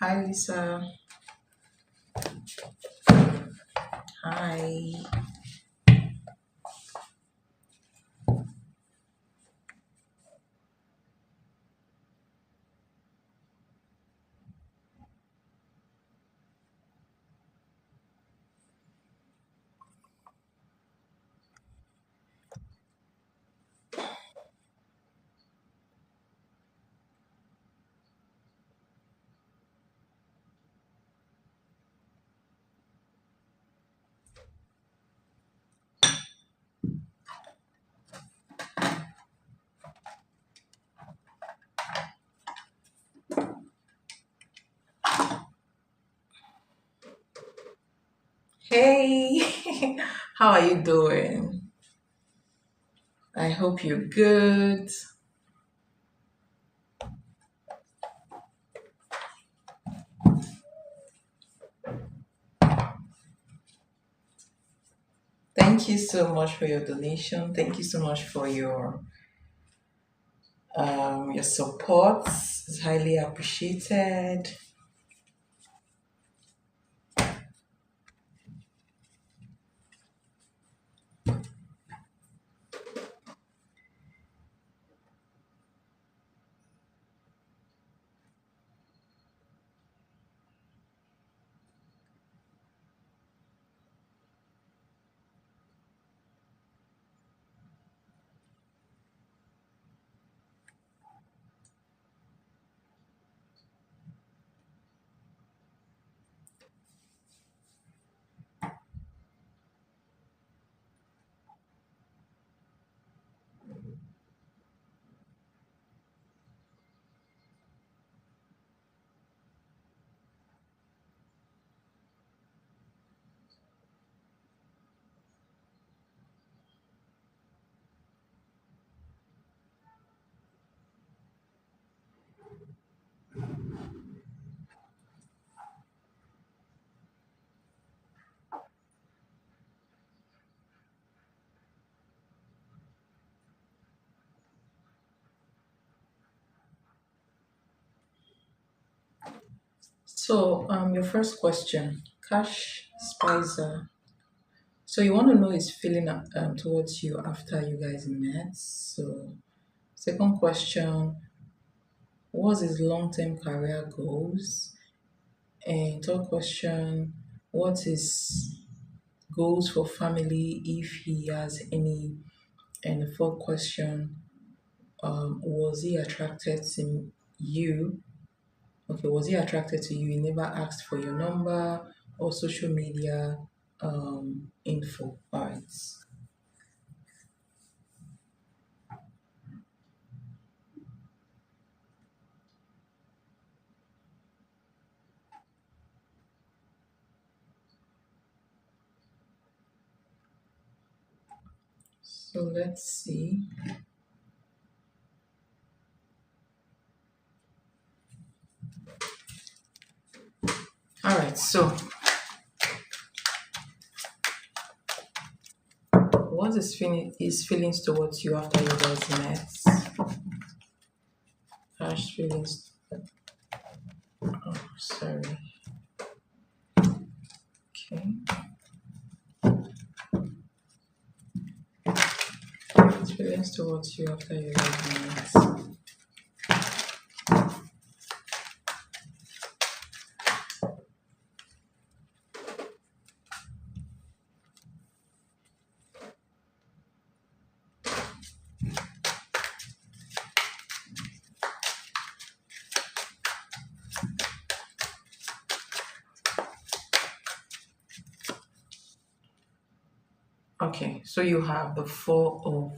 Hi, Lisa. Hi. Hey, how are you doing? I hope you're good. Thank you so much for your donation. Thank you so much for your support. It's highly appreciated. So, your first question, Cash Spicer. So, you want to know his feeling towards you after you guys met. So, second question, what's his long-term career goals? And third question, what is goals for family if he has any? And the fourth question, was he attracted to you? Okay, was he attracted to you? He never asked for your number or social media info. All right. So let's see. All right. So what is his feelings towards you after you guys met? Harsh feelings. Oh, sorry. Okay. His feelings towards you after you guys met. Okay, so you have the Four of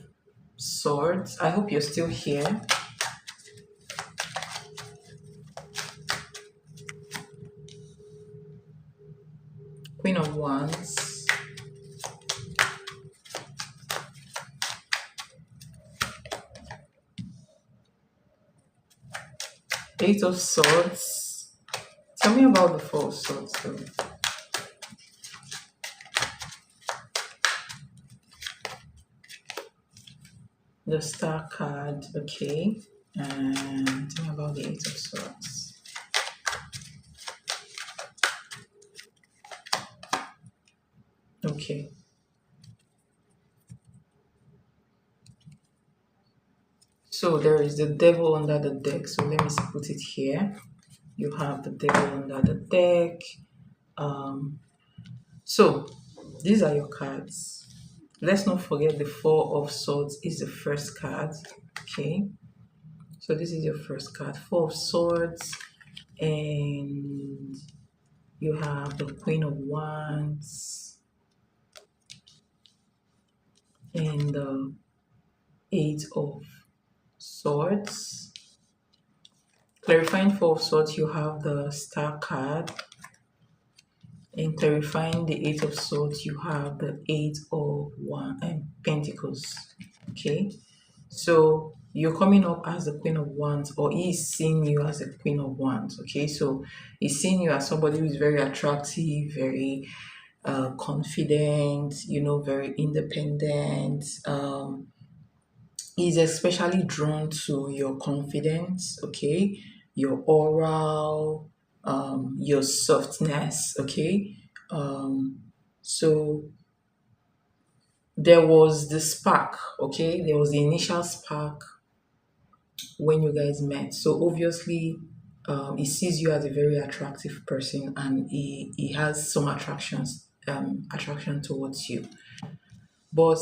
Swords. I hope you're still here. Queen of Wands. Eight of Swords. Tell me about the Four of Swords though. The Star card, okay. And tell me about the Eight of Swords. Okay. So there is the devil under the deck. So let me put it here. You have the devil under the deck. Um, so these are your cards. Let's not forget the Four of Swords is the first card. Okay. So this is your first card, Four of Swords, and you have the Queen of Wands and the Eight of Swords. Clarifying Four of Swords, you have the Star card. And clarifying the Eight of Swords, you have the Eight of Pentacles. Okay, so you're coming up as the Queen of Wands, or he's seeing you as the Queen of Wands. Okay, so he's seeing you as somebody who is very attractive, very confident, very independent. He's especially drawn to your confidence, okay, your oral, your softness, okay. So there was the spark, okay, there was the initial spark when you guys met. So obviously, he sees you as a very attractive person, and he has some attraction towards you. But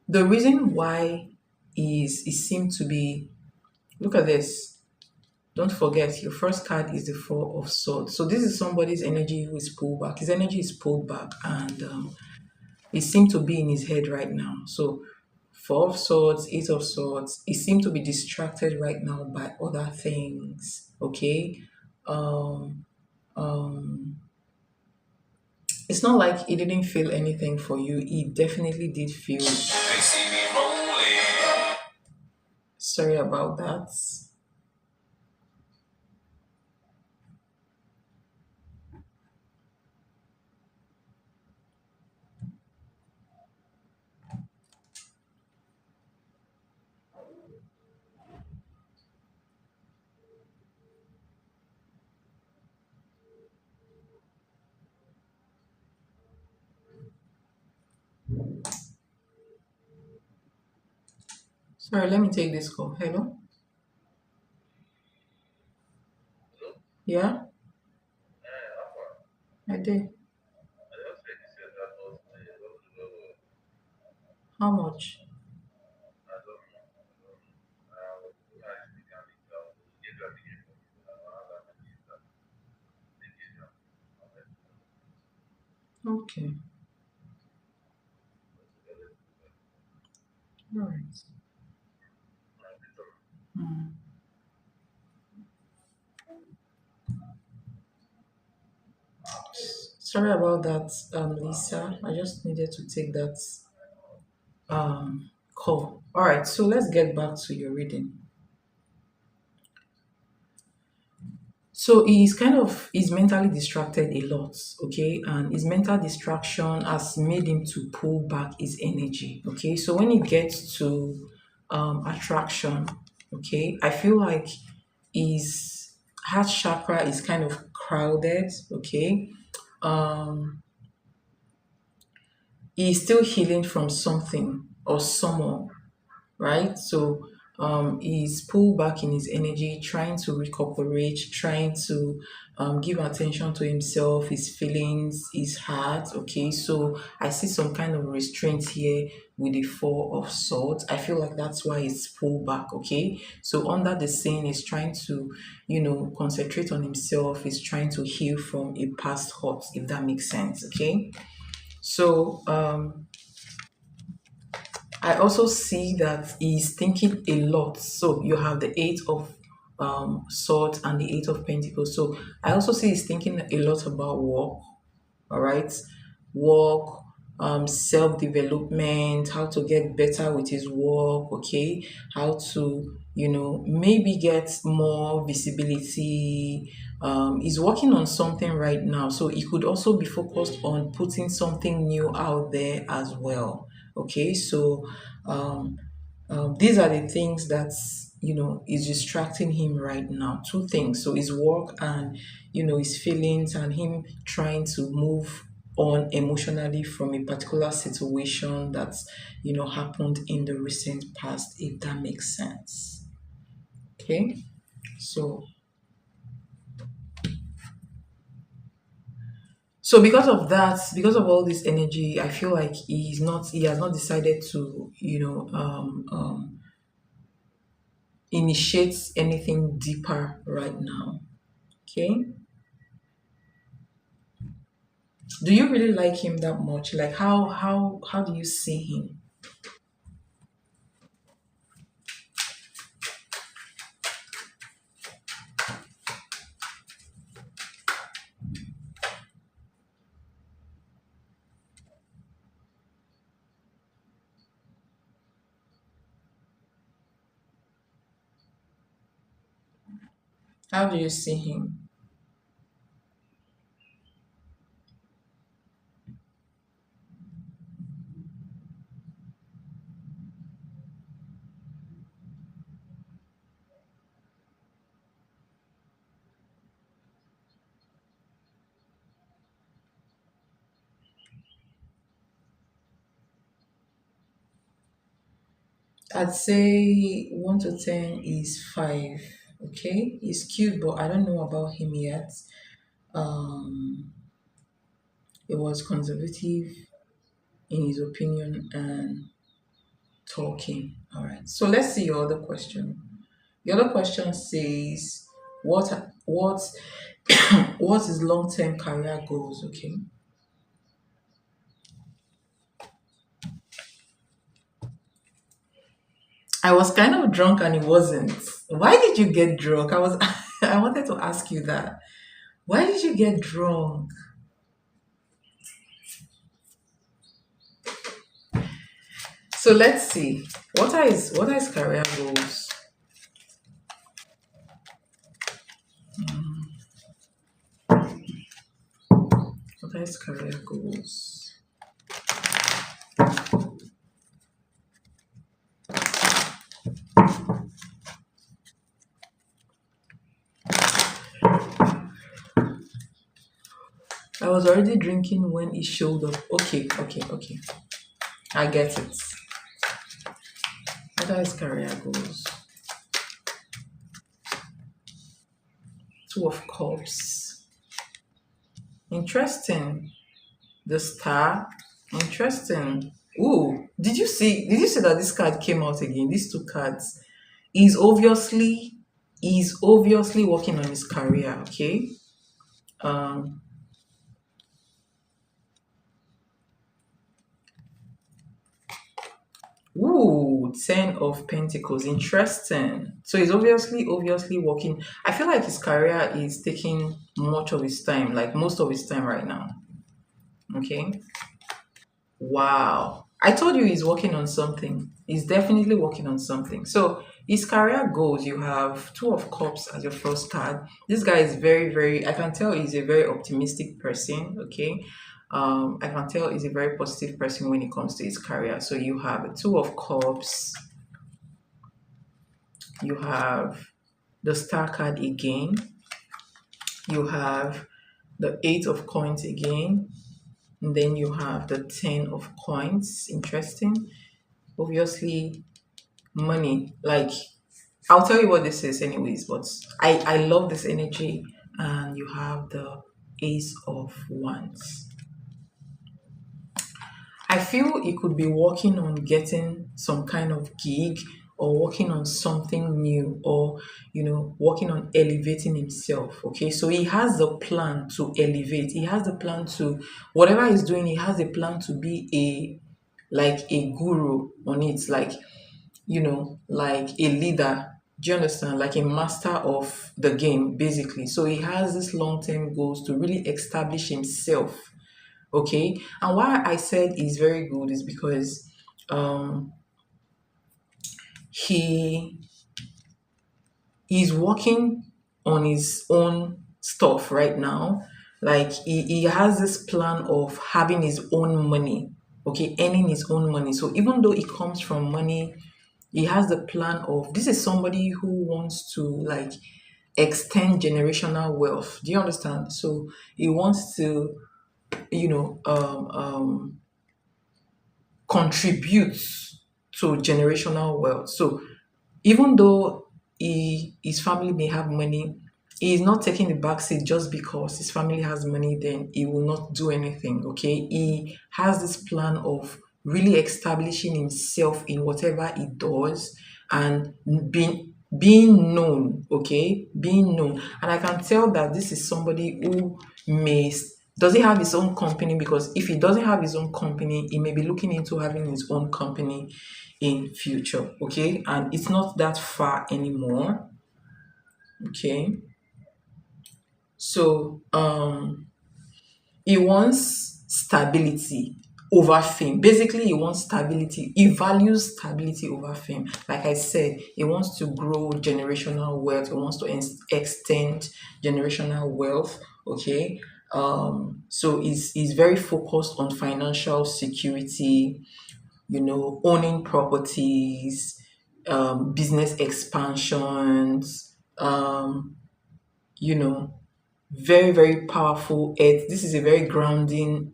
the reason why is it seemed to be, look at this. Don't forget, your first card is the Four of Swords. So this is somebody's energy who is pulled back. His energy is pulled back, and it seemed to be in his head right now. So Four of Swords, Eight of Swords, he seemed to be distracted right now by other things. Okay. Um, um, it's not like he didn't feel anything for you. He definitely did feel. Sorry about that. Sorry, let me take this call. Hello? Yeah, I did. How much? Okay. All right. Mm. Sorry about that, Lisa. I just needed to take that call. All right, so let's get back to your reading. So he's mentally distracted a lot, okay, and his mental distraction has made him to pull back his energy, okay. So when it gets to attraction, okay, I feel like his heart chakra is kind of crowded, okay. um he's still healing from something or someone, right? So he's pulled back in his energy, trying to recuperate, trying to give attention to himself, his feelings, his heart. Okay, so I see some kind of restraint here with the Four of Swords. I feel like that's why it's pulled back. Okay, so under the scene, he's trying to, concentrate on himself. He's trying to heal from a past hurt, if that makes sense. Okay, so I also see that he's thinking a lot. So you have the Eight of Swords and the Eight of Pentacles. So I also see he's thinking a lot about work. All right, work, self-development, how to get better with his work. Okay, how to maybe get more visibility. He's working on something right now, so he could also be focused on putting something new out there as well. Okay, so um, these are the things that is distracting him right now. Two things, so his work and his feelings, and him trying to move on emotionally from a particular situation that's happened in the recent past, if that makes sense. Okay, so because of that, because of all this energy, I feel like he has not decided to initiate anything deeper right now. Okay, do you really like him that much? Like how do you see him? How do you see him? I'd say 1 to 10 is 5. Okay, he's cute, but I don't know about him yet. Um, he was conservative in his opinion and talking. All right. So let's see your other question. The other question says, what what is long term career goals? Okay. I was kind of drunk and it wasn't. Why did you get drunk? I was I wanted to ask you that. Why did you get drunk? So let's see. What are his career goals? What are his career goals? I was already drinking when he showed up. Okay, okay, okay. I get it. What are his career goals? Two of Cups. Interesting. The Star. Interesting. Ooh, did you see that this card came out again? These two cards. He's obviously he's obviously working on his career, okay? Um Ooh, Ten of Pentacles. Interesting. So he's obviously working. I feel like his career is taking much of his time, like most of his time right now. Okay. Wow. I told you he's working on something. He's definitely working on something. So his career goals, you have Two of Cups as your first card. This guy is I can tell he's a very optimistic person. Okay. I can tell he's a very positive person when it comes to his career. So you have a Two of Cups, you have the Star card again, you have the Eight of Coins again, and then you have the Ten of Coins. Interesting. Obviously, money. Like, I'll tell you what this is, anyways, but I love this energy. And you have the Ace of Wands. I feel he could be working on getting some kind of gig or working on something new or working on elevating himself. Okay, so he has the plan to elevate. He has the plan to whatever he's doing, he has a plan to be a guru on it, like a leader. Do you understand? Like a master of the game, basically. So he has this long-term goals to really establish himself. Okay, and why I said is very good is because um he he's working on his own stuff right now. Like he has this plan of having his own money, okay, earning his own money. So even though it comes from money, he has the plan of this is somebody who wants to like extend generational wealth. Do you understand? So he wants to you know, contributes to generational wealth. So even though his family may have money, he is not taking the back seat just because his family has money, then he will not do anything. Okay. He has this plan of really establishing himself in whatever he does and being known, okay, being known. And I can tell that this is somebody who may does he have his own company, because if he doesn't have his own company, he may be looking into having his own company in future. Okay. And it's not that far anymore. Okay. So he wants stability over fame. Basically, he wants stability. He values stability over fame. Like I said, he wants to grow generational wealth. He wants to extend generational wealth. Okay. So he's very focused on financial security, owning properties, business expansions, you know, very, very powerful earth. This is a very grounding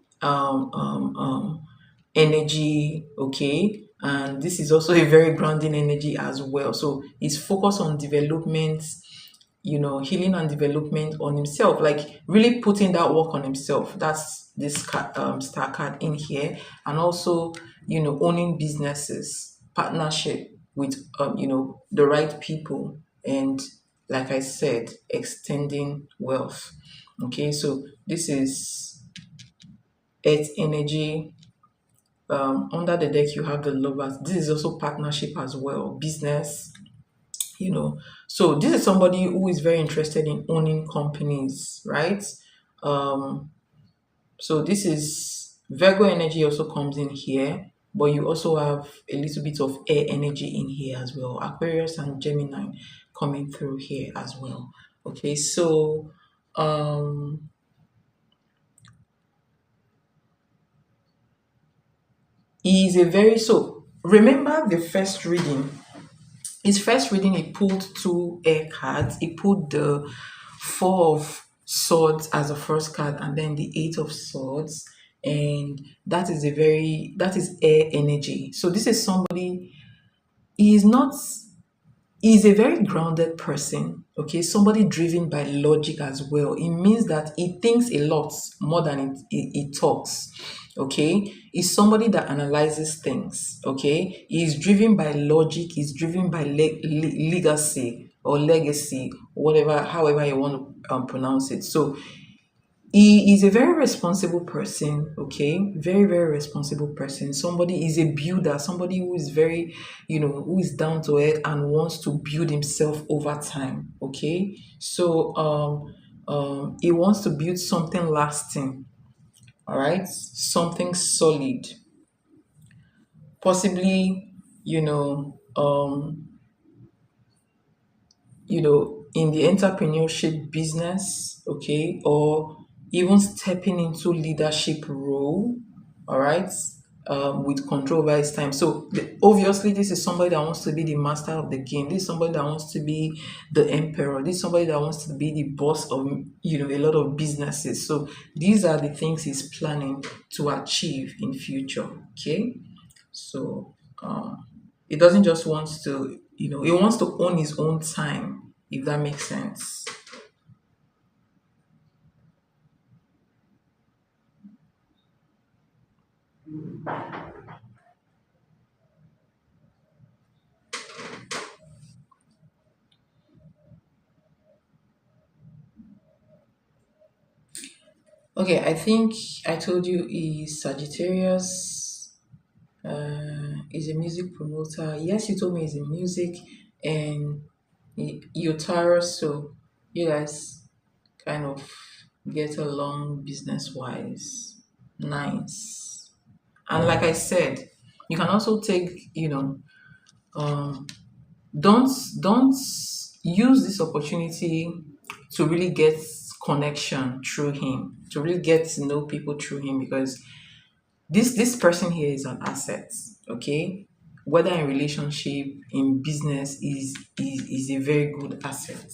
energy, okay? And this is also a very grounding energy as well. So it's focused on development, healing and development on himself, like really putting that work on himself. That's this card, star card in here. And also, owning businesses, partnership with, the right people. And like I said, extending wealth. Okay, so this is earth energy. Under the deck, you have the lovers. This is also partnership as well, business, so this is somebody who is very interested in owning companies, right? um so this is Virgo energy also comes in here, but you also have a little bit of air energy in here as well. Aquarius and Gemini coming through here as well. Okay, so um he is a very, so remember the first reading. His first reading, he pulled two air cards. He pulled the Four of Swords as the first card, and then the Eight of Swords. And that is air energy. So this is somebody, he is not, he's a very grounded person, okay? Somebody driven by logic as well. It means that he thinks a lot more than he talks, okay? He's somebody that analyzes things, okay? He's driven by logic, he's driven by legacy or legacy, whatever, however you want to pronounce it. So he is a very responsible person, okay? Very, very responsible person. Somebody is a builder, somebody who is very, who is down to earth and wants to build himself over time, okay? So he wants to build something lasting, all right? Something solid. Possibly, in the entrepreneurship business, okay, or even stepping into leadership role, all right, with control over his time. So obviously, this is somebody that wants to be the master of the game. This is somebody that wants to be the emperor. This is somebody that wants to be the boss of, a lot of businesses. So these are the things he's planning to achieve in future. Okay, so he doesn't just want to, he wants to own his own time, if that makes sense. Okay, I think I told you he's Sagittarius, he's a music promoter. Yes, you told me he's in music, and you're Taurus, so you guys kind of get along business wise. Nice. And like I said, you can also take, um, don't use this opportunity to really get connection through him, to really get to know people through him, because this person here is an asset, okay? Whether in relationship, in business, is a very good asset.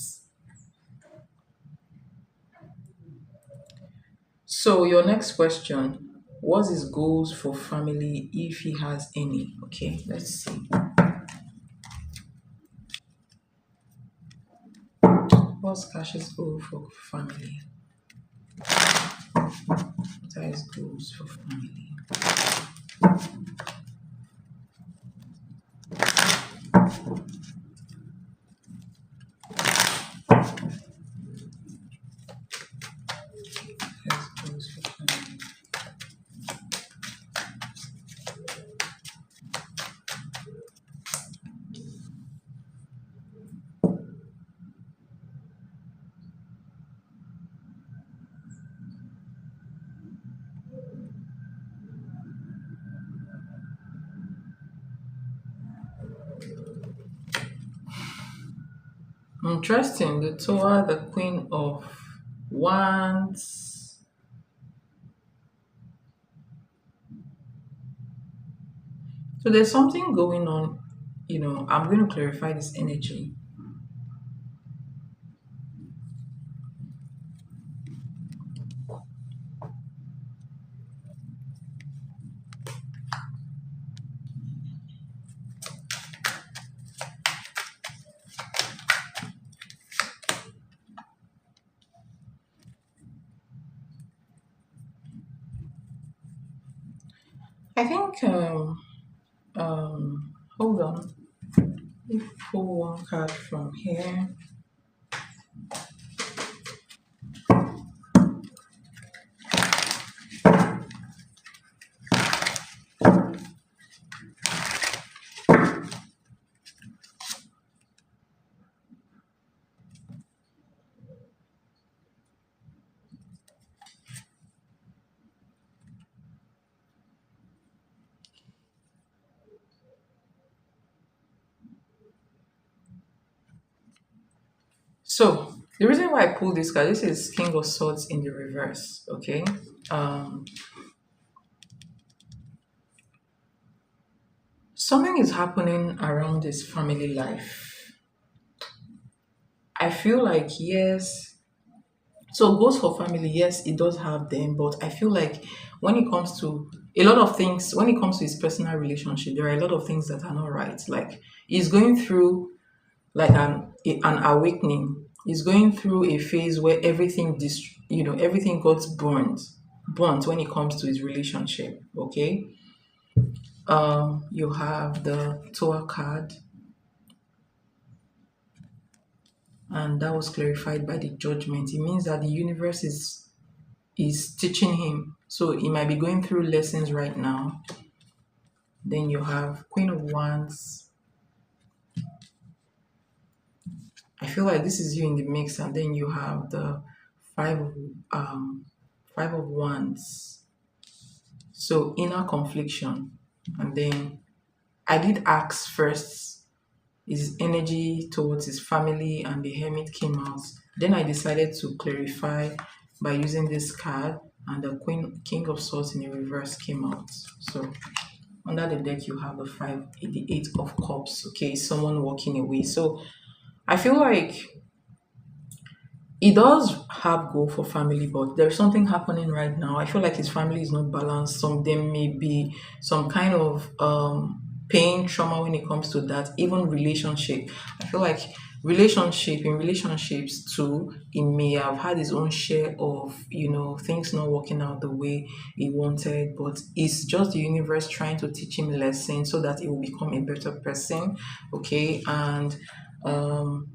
So your next question, what's his goals for family if he has any? Okay, let's see. What's Cash's goal for family? What are his goals for family? His goals for family. Interesting. The Tower, the Queen of Wands. So there's something going on. I'm going to clarify this energy. I think, hold on. Let me pull one card from here. So the reason why I pulled this card, this is King of Swords in the reverse. Okay. Um, Something is happening around this family life. I feel like yes. So goals for family, yes, it does have them, but I feel like when it comes to a lot of things, when it comes to his personal relationship, there are a lot of things that are not right. Like he's going through like an awakening. He's going through a phase where everything got burnt when it comes to his relationship. Okay. You have the Tower card, and that was clarified by the Judgment. It means that the universe is teaching him. So he might be going through lessons right now. Then you have Queen of Wands. I feel like this is you in the mix, and then you have the Five of um Five of Wands. So inner confliction, and then I did ask first his energy towards his family, and the Hermit came out. Then I decided to clarify by using this card, and the King of Swords in the reverse came out. So under the deck, you have the Eight of Cups. Okay, someone walking away. So I feel like he does have goal for family, but there's something happening right now. I feel like his family is not balanced. Some of them may be some kind of pain, trauma when it comes to that. Even relationship. I feel like relationships too, he may have had his own share of things not working out the way he wanted, but it's just the universe trying to teach him lessons so that he will become a better person. Okay, and um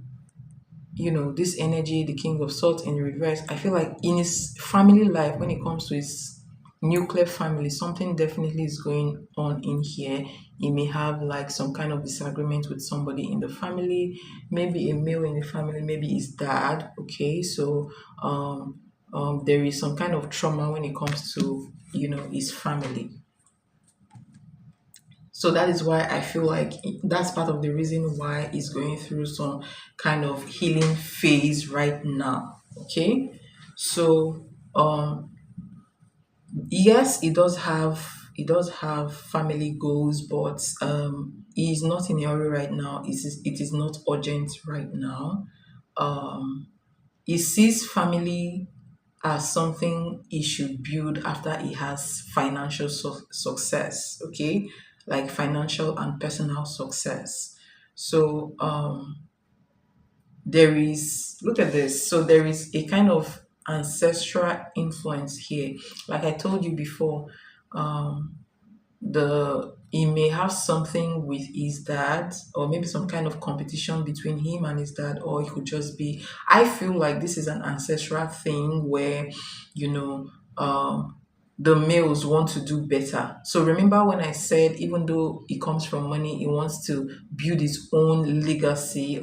this energy, the King of Swords in reverse, I feel like in his family life, when it comes to his nuclear family, something definitely is going on in here. He may have like some kind of disagreement with somebody in the family, maybe a male in the family, maybe his dad. Okay, so there is some kind of trauma when it comes to his family. So that is why I feel like that's part of the reason why he's going through some kind of healing phase right now. Okay. So yes, he does have family goals, but he is not in a hurry right now. It is not urgent right now. Um he sees family as something he should build after he has financial success, okay? Like financial and personal success. So there is, look at this. So there is a kind of ancestral influence here. Like I told you before, um, the he may have something with his dad, or maybe some kind of competition between him and his dad, or it could just be, I feel like this is an ancestral thing where, you know, the males want to do better. So remember when I said even though it comes from money, he wants to build his own legacy,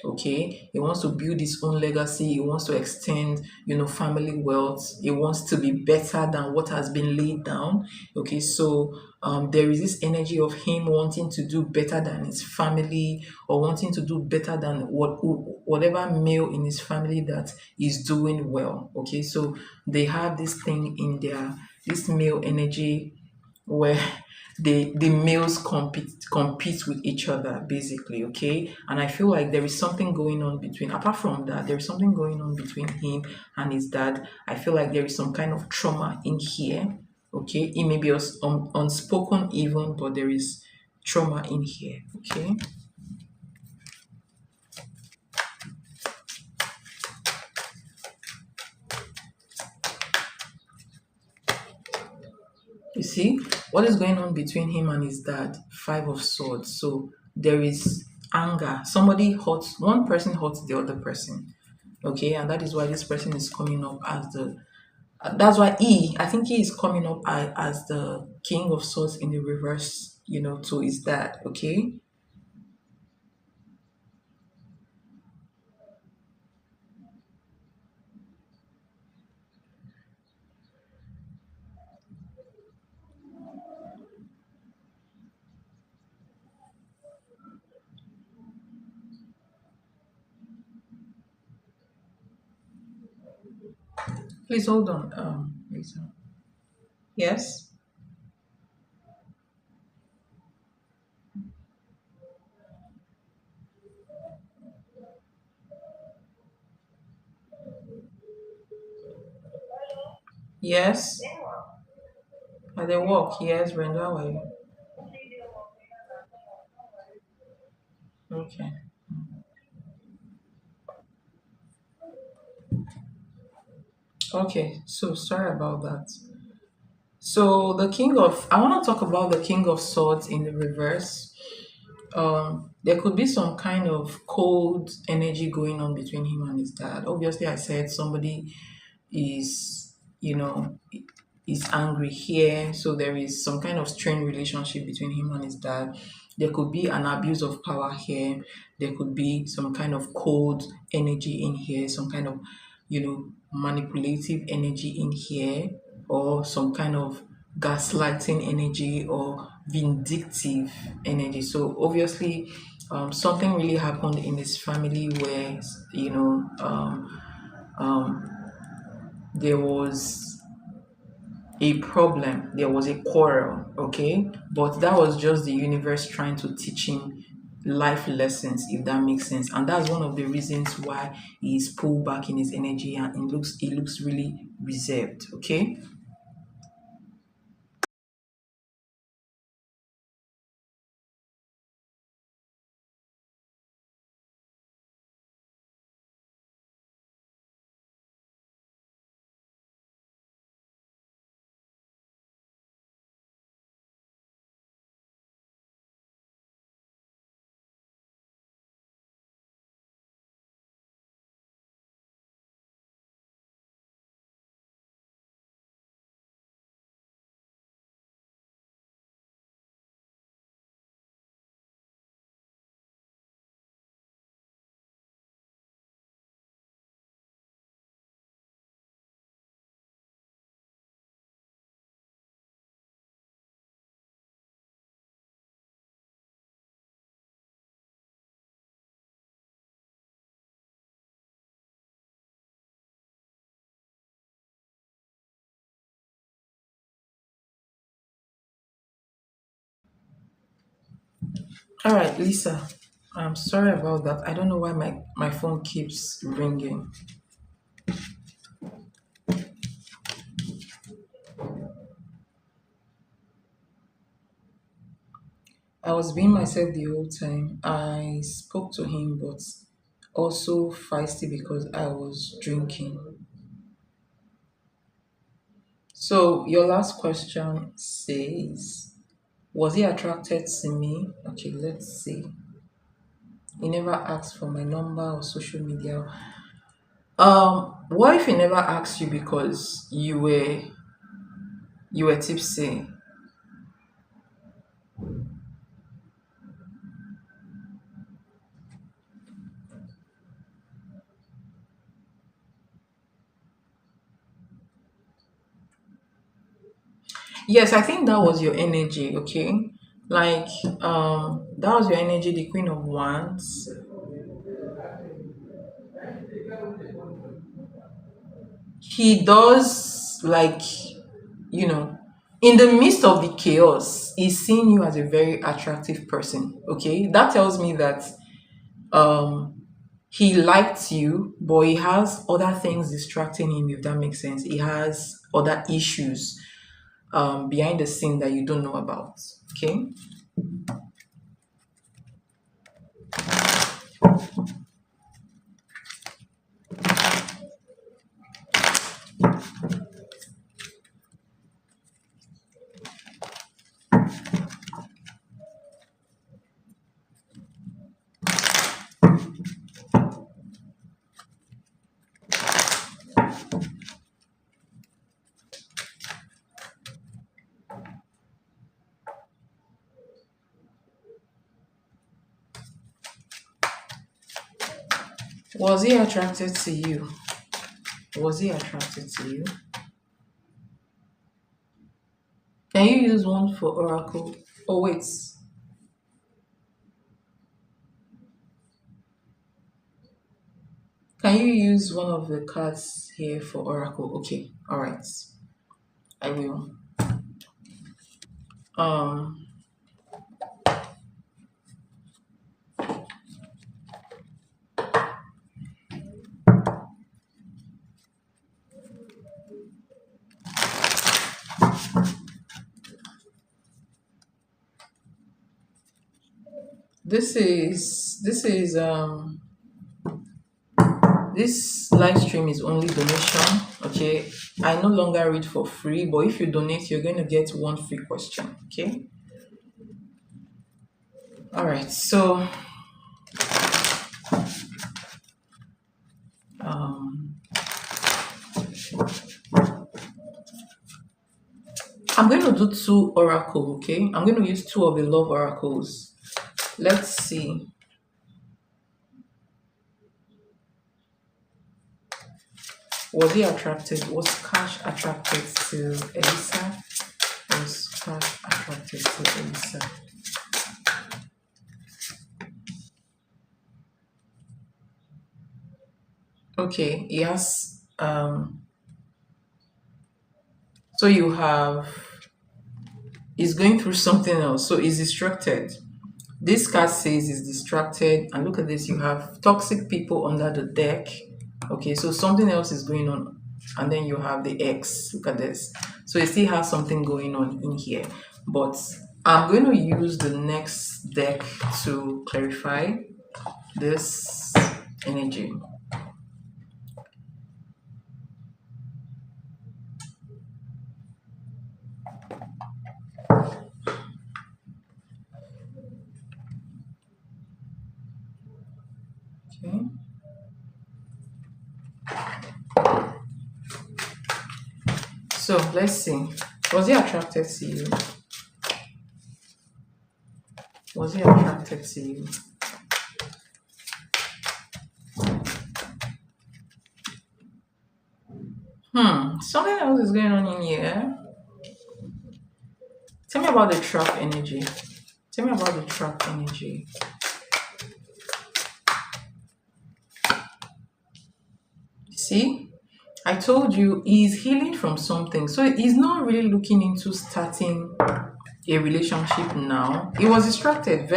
okay? He wants to build his own legacy, he wants to extend, family wealth, he wants to be better than what has been laid down. Okay, so there is this energy of him wanting to do better than his family, or wanting to do better than whatever male in his family that is doing well. Okay, so they have this thing in this male energy where the males compete with each other basically. Okay, and I feel like there is something going on between, apart from that, there is something going on between him and his dad. I feel like there is some kind of trauma in here. Okay, it may be unspoken even, but there is trauma in here. Okay. You see what is going on between him and his dad? Five of Swords. So there is anger. Somebody hurts, one person hurts the other person. Okay, and that is why this person is coming up as the. That's why I think he is coming up as the King of Swords in the reverse. To his dad. Okay. Please hold on. Lisa. Yes. Yes. Are they work? Yes, Brenda. How are you? Okay. Okay. So sorry about that. So I want to talk about the King of Swords in the reverse. There could be some kind of cold energy going on between him and his dad. Obviously, I said somebody is, is angry here. So there is some kind of strained relationship between him and his dad. There could be an abuse of power here. There could be some kind of cold energy in here, some kind of, manipulative energy in here, or some kind of gaslighting energy or vindictive energy. So obviously, something really happened in this family where, there was a problem, there was a quarrel, okay? But that was just the universe trying to teach him life lessons, if that makes sense. And that's one of the reasons why he's pulled back in his energy and it looks really reserved, okay? All right, Lisa, I'm sorry about that. I don't know why my phone keeps ringing. I was being myself the whole time. I spoke to him, but also feisty because I was drinking. So your last question says, was he attracted to me? Okay, let's see. He never asked for my number or social media. What if he never asked you because you were tipsy? Yes, I think that was your energy, okay? Like, that was your energy, the Queen of Wands. He does, like, you know, in the midst of the chaos, he's seeing you as a very attractive person, okay? That tells me that um he liked you, but he has other things distracting him, if that makes sense. He has other issues behind the scene that you don't know about, okay? Was he attracted to you? Was he attracted to you? Can you use one for oracle? Oh, wait. Can you use one of the cards here for oracle? Okay, all right. I will. Um, this live stream is only donation. Okay, I no longer read for free, but if you donate, you're going to get one free question. Okay, all right. So um, I'm going to do two oracle. Okay, I'm going to use two of the love oracles. Let's see. Was he attracted? Was Cash attracted to Elisa? Was Cash attracted to Elisa? Okay, yes. So you have, he's going through something else. So he's distracted. This card says he's distracted, and look at this. You have toxic people under the deck. Okay, so something else is going on, and then you have the X. Look at this. So you still have something going on in here, but I'm going to use the next deck to clarify this energy. Okay. So let's see. Was he attracted to you? Was he attracted to you? Something else is going on in here. Tell me about the trap energy. Tell me about the trap energy. See, I told you he's healing from something. So he's not really looking into starting a relationship now. He was distracted,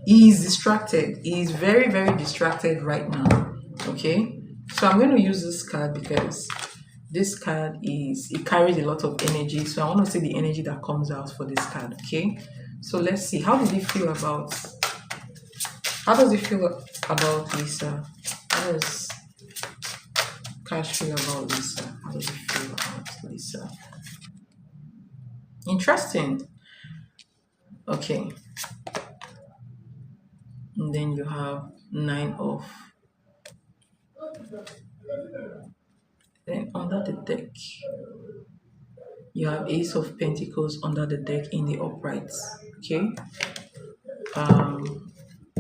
he's distracted. He's very, very distracted right now. Okay. So I'm going to use this card because this card it carries a lot of energy. So I want to see the energy that comes out for this card. Okay. So let's see. How does it feel about Lisa? How does Cash feel about Lisa? How does it feel about Lisa? Interesting. Okay. And then you have nine of, then under the deck, you have Ace of Pentacles under the deck in the uprights. Okay. Um,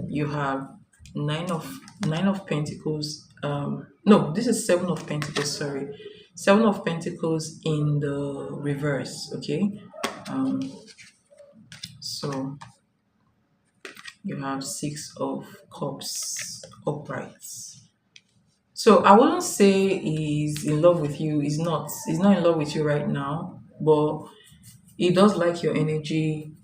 you have nine of Pentacles. No, this is Seven of Pentacles. Sorry, Seven of Pentacles in the reverse. Okay. Um, so you have Six of Cups uprights. So I wouldn't say he's in love with you. He's not. He's not in love with you right now, but he does like your energy.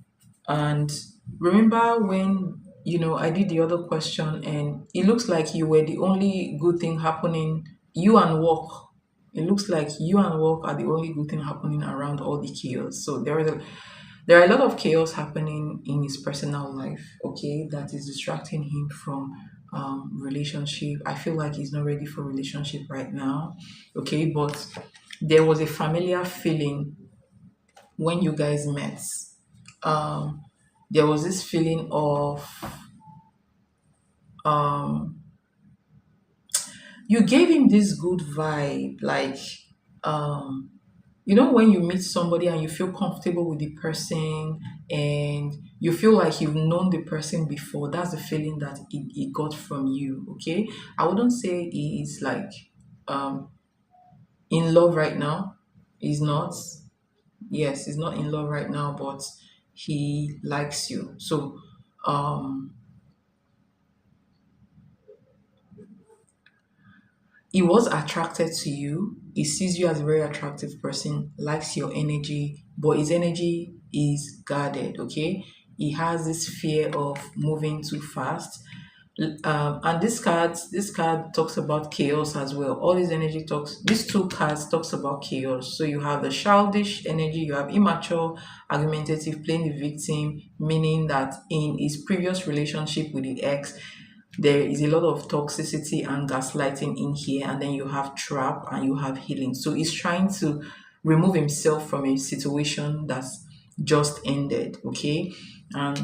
And remember when I did the other question, and it looks like you were the only good thing happening. You and work. It looks like you and work are the only good thing happening around all the chaos. So there are a lot of chaos happening in his personal life, okay, that is distracting him from relationship. I feel like he's not ready for relationship right now, okay, but there was a familiar feeling when you guys met. Um, there was this feeling of um, you gave him this good vibe, like um, when you meet somebody and you feel comfortable with the person and you feel like you've known the person before, that's the feeling that it got from you, okay? I wouldn't say he is like um in love right now. He's not. Yes, he's not in love right now, but he likes you. So um he was attracted to you. He sees you as a very attractive person, likes your energy, but his energy is guarded, okay? He has this fear of moving too fast. And this card talks about chaos as well. All these energy talks, these two cards talks about chaos. So you have the childish energy, you have immature, argumentative, playing the victim, meaning that in his previous relationship with the ex, there is a lot of toxicity and gaslighting in here, and then you have trap and you have healing. So he's trying to remove himself from a situation that's just ended, okay? And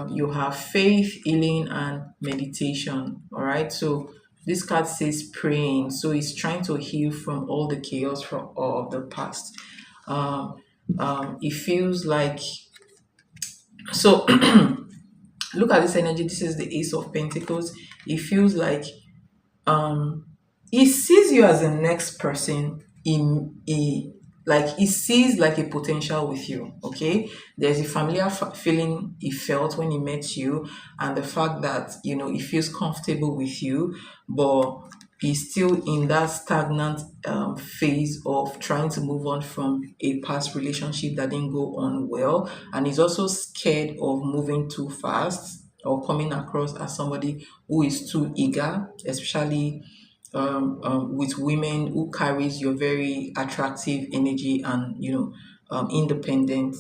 you have faith, healing, and meditation. All right, so this card says praying, so he's trying to heal from all the chaos from of the past. It feels like, so look at this energy. This is the Ace of Pentacles. It feels like um he sees you as the next person in a, like he sees like a potential with you, okay? There's a familiar feeling he felt when he met you, and the fact that he feels comfortable with you, but he's still in that stagnant phase of trying to move on from a past relationship that didn't go on well, and he's also scared of moving too fast or coming across as somebody who is too eager, especially with women who carries your very attractive energy and independent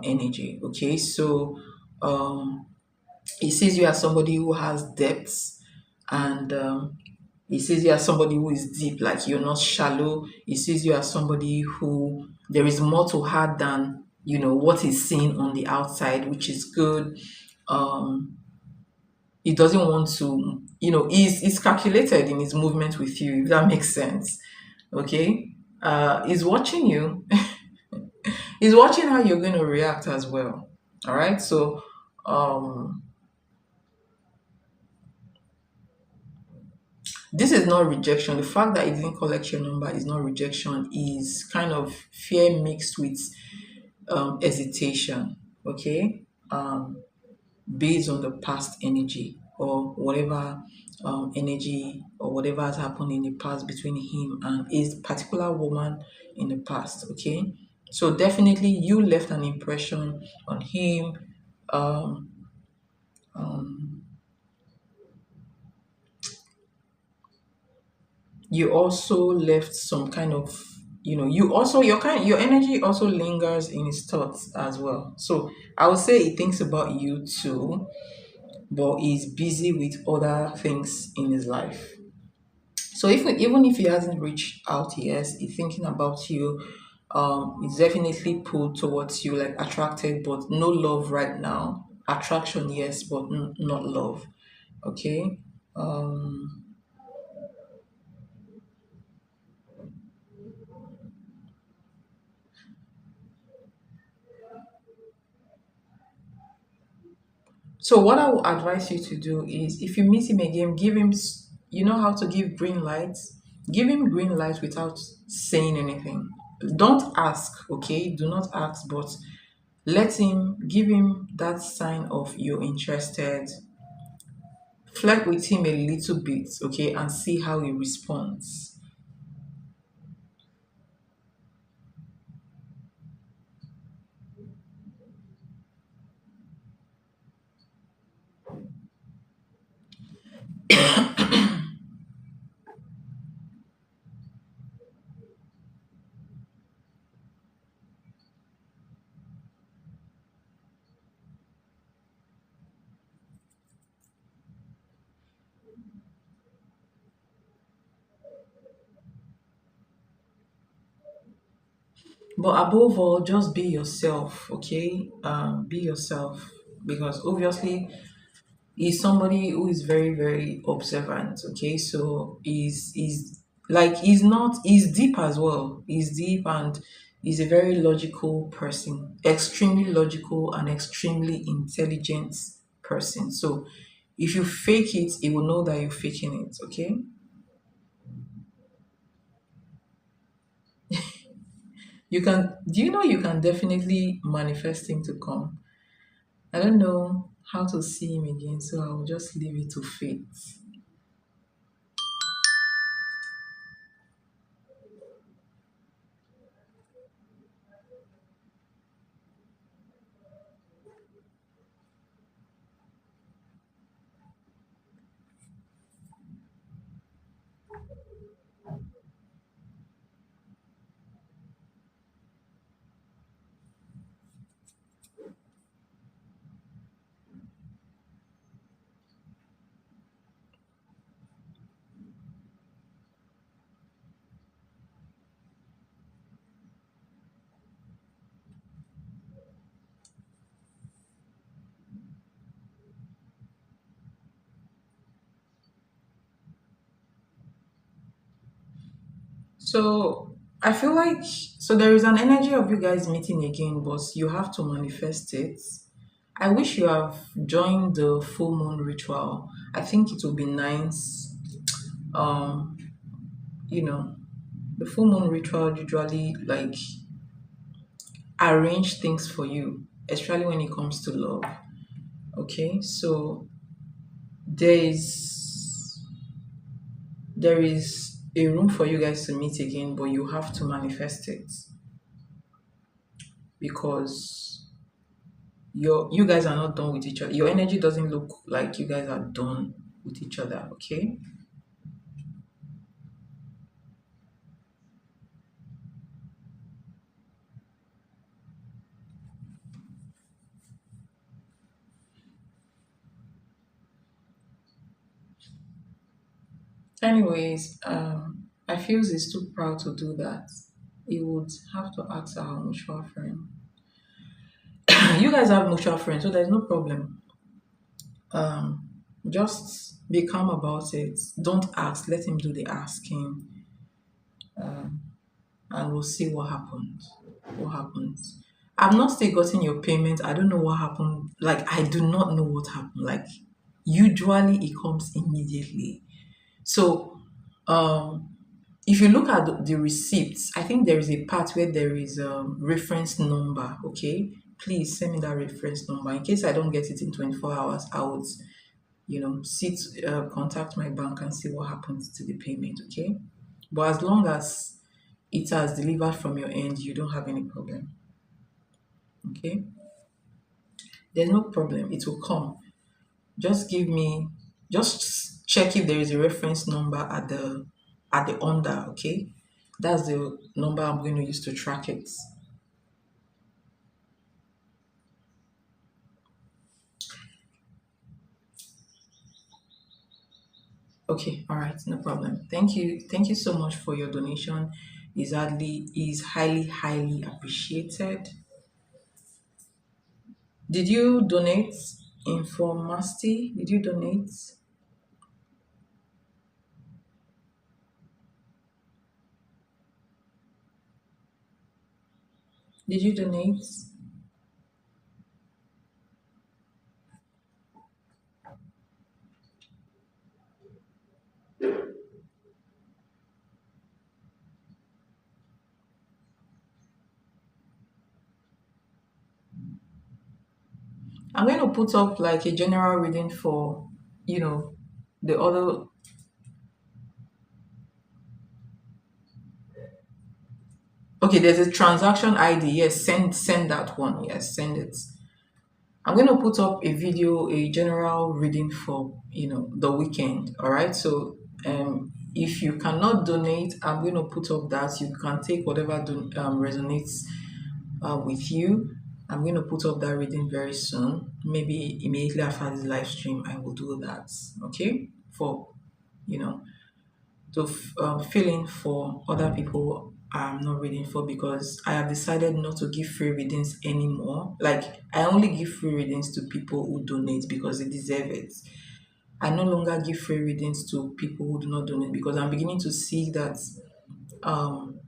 energy. Okay, so um, he sees you as somebody who has depth, and he sees you as somebody who is deep, like you're not shallow. He sees you as somebody who there is more to her than what he's seeing on the outside, which is good. Um, he doesn't want to, he's calculated in his movement with you, if that makes sense. Okay. He's watching you. He's watching how you're going to react as well. All right. So um this is not rejection. The fact that he didn't collect your number is not rejection, is kind of fear mixed with hesitation. Okay. Based on the past energy or whatever energy or whatever has happened in the past between him and a particular woman in the past. Okay, so definitely you left an impression on him. um, um, you also left some kind of you also your energy also lingers in his thoughts as well. So I would say he thinks about you too, but he's busy with other things in his life. So even if he hasn't reached out yet, he's thinking about you. He's definitely pulled towards you, like attracted, but no love right now. Attraction, yes, but not love. Okay. Um, so what I would advise you to do is, if you meet him again, give him. You know how to give green lights. Give him green light without saying anything. Don't ask, okay? Do not ask, but give him that sign of you're interested. Flirt with him a little bit, okay, and see how he responds. But above all, just be yourself, okay? Be yourself, because obviously he's somebody who is very, very observant, okay? So he's deep as well. He's deep, and he's a very logical person, extremely logical and extremely intelligent person. So if you fake it, he will know that you're faking it, okay? Do you know you can definitely manifest him to come? I don't know how to see him again, so I'll just leave it to fate. So I feel like there is an energy of you guys meeting again, but you have to manifest it. I wish you have joined the full moon ritual. I think it will be nice. Um, you know, the full moon ritual usually like arrange things for you, especially when it comes to love. Okay, so there is there is a room for you guys to meet again, but you have to manifest it, because you guys are not done with each other. Your energy doesn't look like you guys are done with each other, okay? Anyways, I feel he's too proud to do that. He would have to ask our mutual friend. You guys have mutual friends, so there's no problem. Um, just be calm about it. Don't ask. Let him do the asking, and we'll see what happens. What happens? I've not still gotten your payment. I don't know what happened. Like, I do not know what happened. Like, usually it comes immediately. So, um, if you look at the receipts, I think there is a part where there is a reference number. Okay, please send me that reference number in case I don't get it in 24 hours. I would, contact my bank and see what happens to the payment. Okay, but as long as it has delivered from your end, you don't have any problem. Okay, there's no problem. It will come. Just give me, just check if there is a reference number at the under. Okay, That's the number I'm going to use to track it. Okay, all right, no problem. Thank you. Thank you so much for your donation. Is highly appreciated. Did you donate Informasty? Did you donate? Did you donate? I'm going to put up like a general reading for, you know, the other. Okay, there's a transaction ID. Yes, send that one. Yes, send it. I'm going to put up a video, a general reading for, the weekend. All right. So, if you cannot donate, I'm going to put up that you can take whatever resonates with you. I'm going to put up that reading very soon. Maybe immediately after this live stream, I will do that. Okay. For, you know, to fill in for other people I'm not reading for, because I have decided not to give free readings anymore. Like, I only give free readings to people who donate because they deserve it. I no longer give free readings to people who do not donate, because I'm beginning to see that um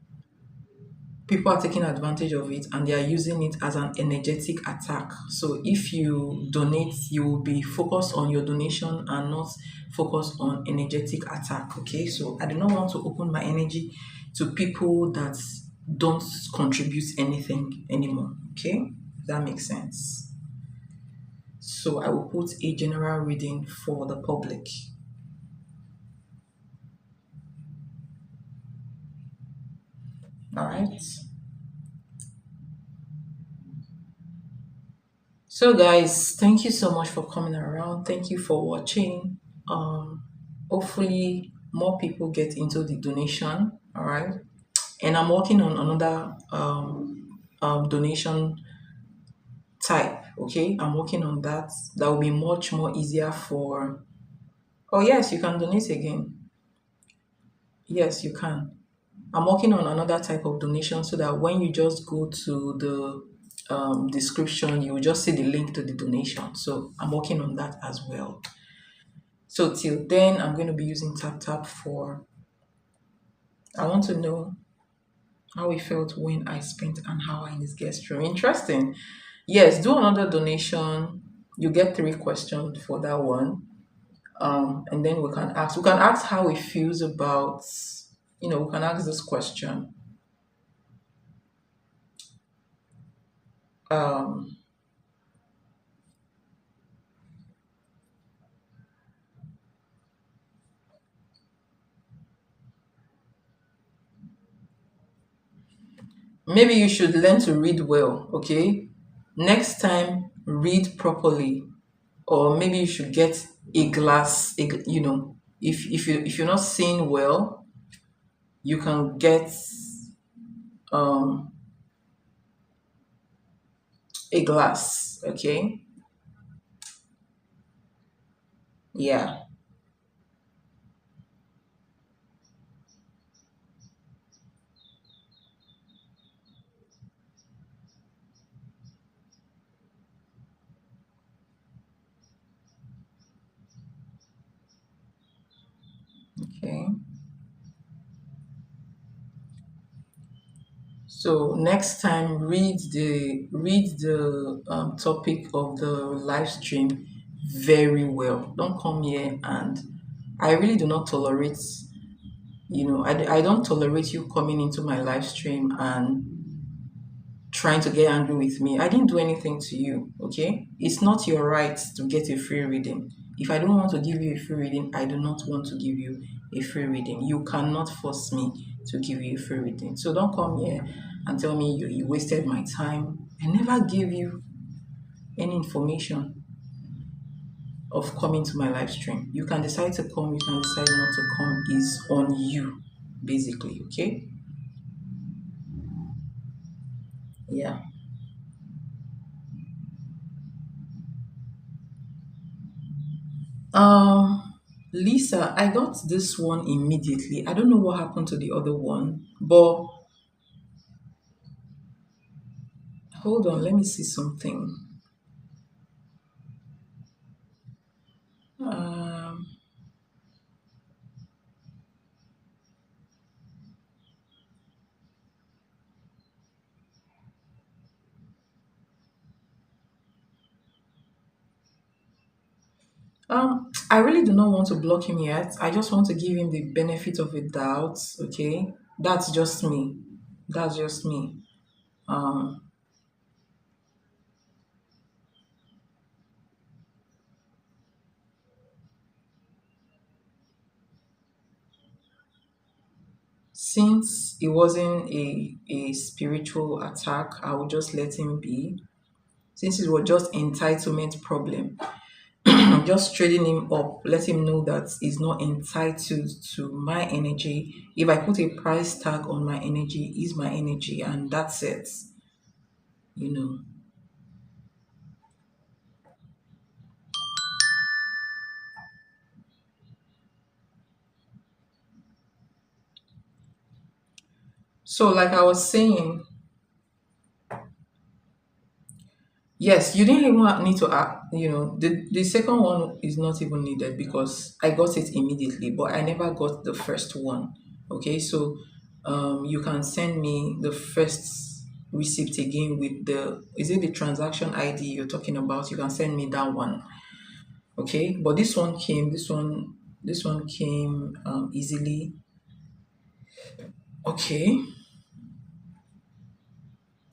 people are taking advantage of it and they are using it as an energetic attack. So if you donate, you will be focused on your donation and not focused on energetic attack. Okay, so I do not want to open my energy to people that don't contribute anything anymore. Okay, that makes sense. So I will put a general reading for the public. All right. So, guys, thank you so much for coming around. Thank you for watching. Hopefully, more people get into the donation. All right, and I'm working on another donation type. Okay, I'm working on that. That will be much more easier for. Oh yes, you can donate again. Yes, you can. I'm working on another type of donation so that when you just go to the description, you will just see the link to the donation. So I'm working on that as well. So till then, I'm going to be using Tap for. I want to know how it felt when I spent an hour in this guest room. Interesting. Yes, do another donation. You get 3 questions for that one. And then we can ask. We can ask how it feels about. We can ask this question. Um, Maybe you should learn to read well. Okay. Next time, read properly, or maybe you should get a glass. If you're not seeing well, you can get um a glass. Okay. Yeah. Okay. So next time, read the topic of the live stream very well. Don't come here and I really do not tolerate. I don't tolerate you coming into my live stream and trying to get angry with me. I didn't do anything to you, okay? It's not your right to get a free reading. If I don't want to give you a free reading, I do not want to give you a free reading. You cannot force me to give you a free reading. So don't come here and tell me you wasted my time. I never gave you any information of coming to my live stream. You can decide to come, you can decide not to come, is on you, basically, okay? Yeah. Lisa, I got this one immediately. I don't know what happened to the other one, but hold on, let me see something. Um, I really do not want to block him yet. I just want to give him the benefit of a doubt. Okay, that's just me. That's just me. Um, since it wasn't a spiritual attack, I will just let him be. Since it was just entitlement problem, just trading him up, let him know that he's not entitled to my energy. If I put a price tag on my energy, is my energy, and that's it. You know. So, like I was saying, yes, you didn't even need to act. The second one is not even needed because I got it immediately, but I never got the first one. Okay, so you can send me the first receipt again with the is it the transaction ID you're talking about? You can send me that one. Okay, but this one came easily. Okay,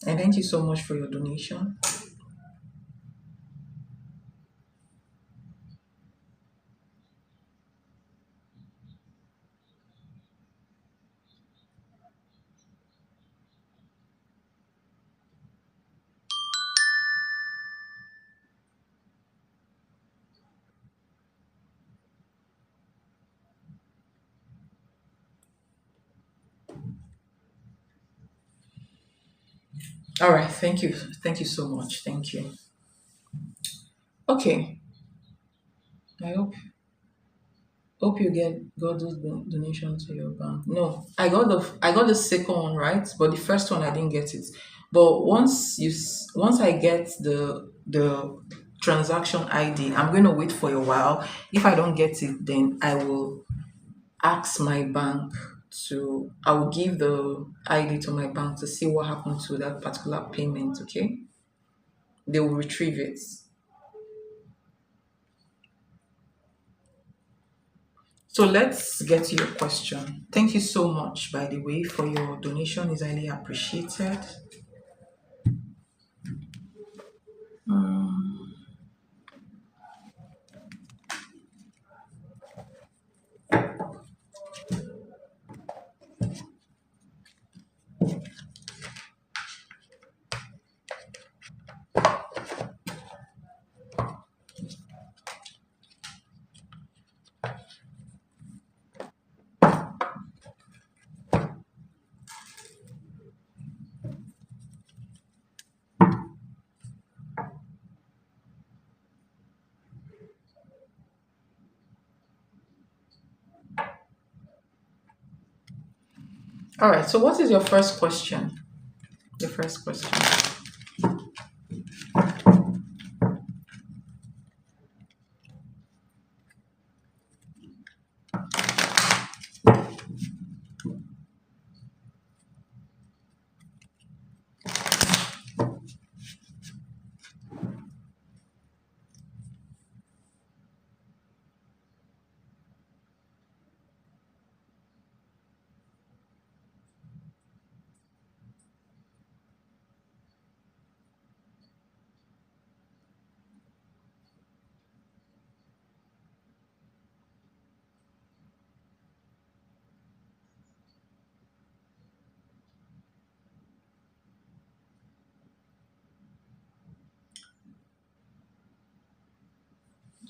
and thank you so much for your donation. All right, thank you so much, thank you. Okay, I hope you got those donations to your bank. No, I got the second one right, but the first one I didn't get it. But once I get the transaction ID, I'm going to wait for a while. If I don't get it, then I will ask my bank I will give the ID to my bank to see what happened to that particular payment. Okay, they will retrieve it. So let's get to your question. Thank you so much, by the way, for your donation. Is highly appreciated. All right. So, what is your first question? The first question.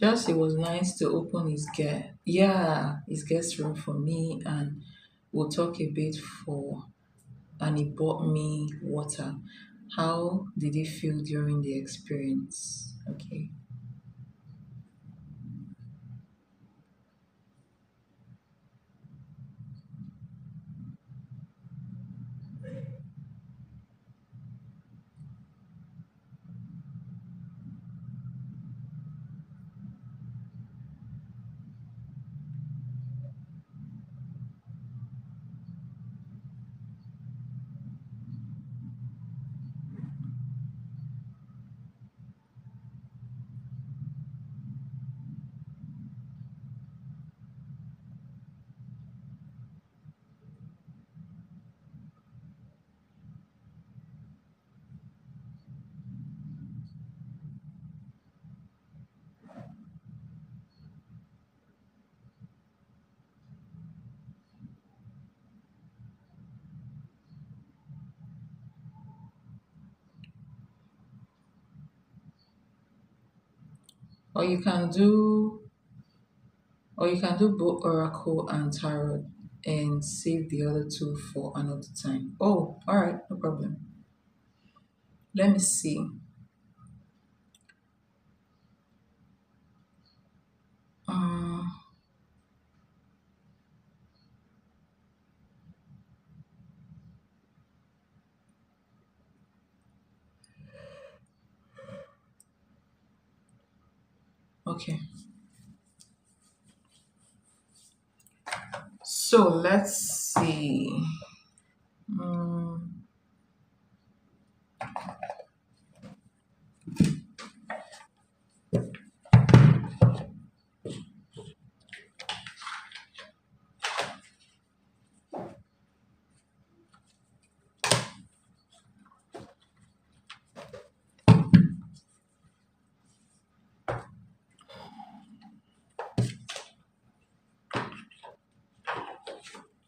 Just it was nice to open his guest room for me, and we'll talk a bit for, and he bought me water. How did it feel during the experience? Okay. Or you can do or you can do both Oracle and Tarot and save the other two for another time. Oh, all right, no problem. Let me see. Uh, okay. So let's see. Mm,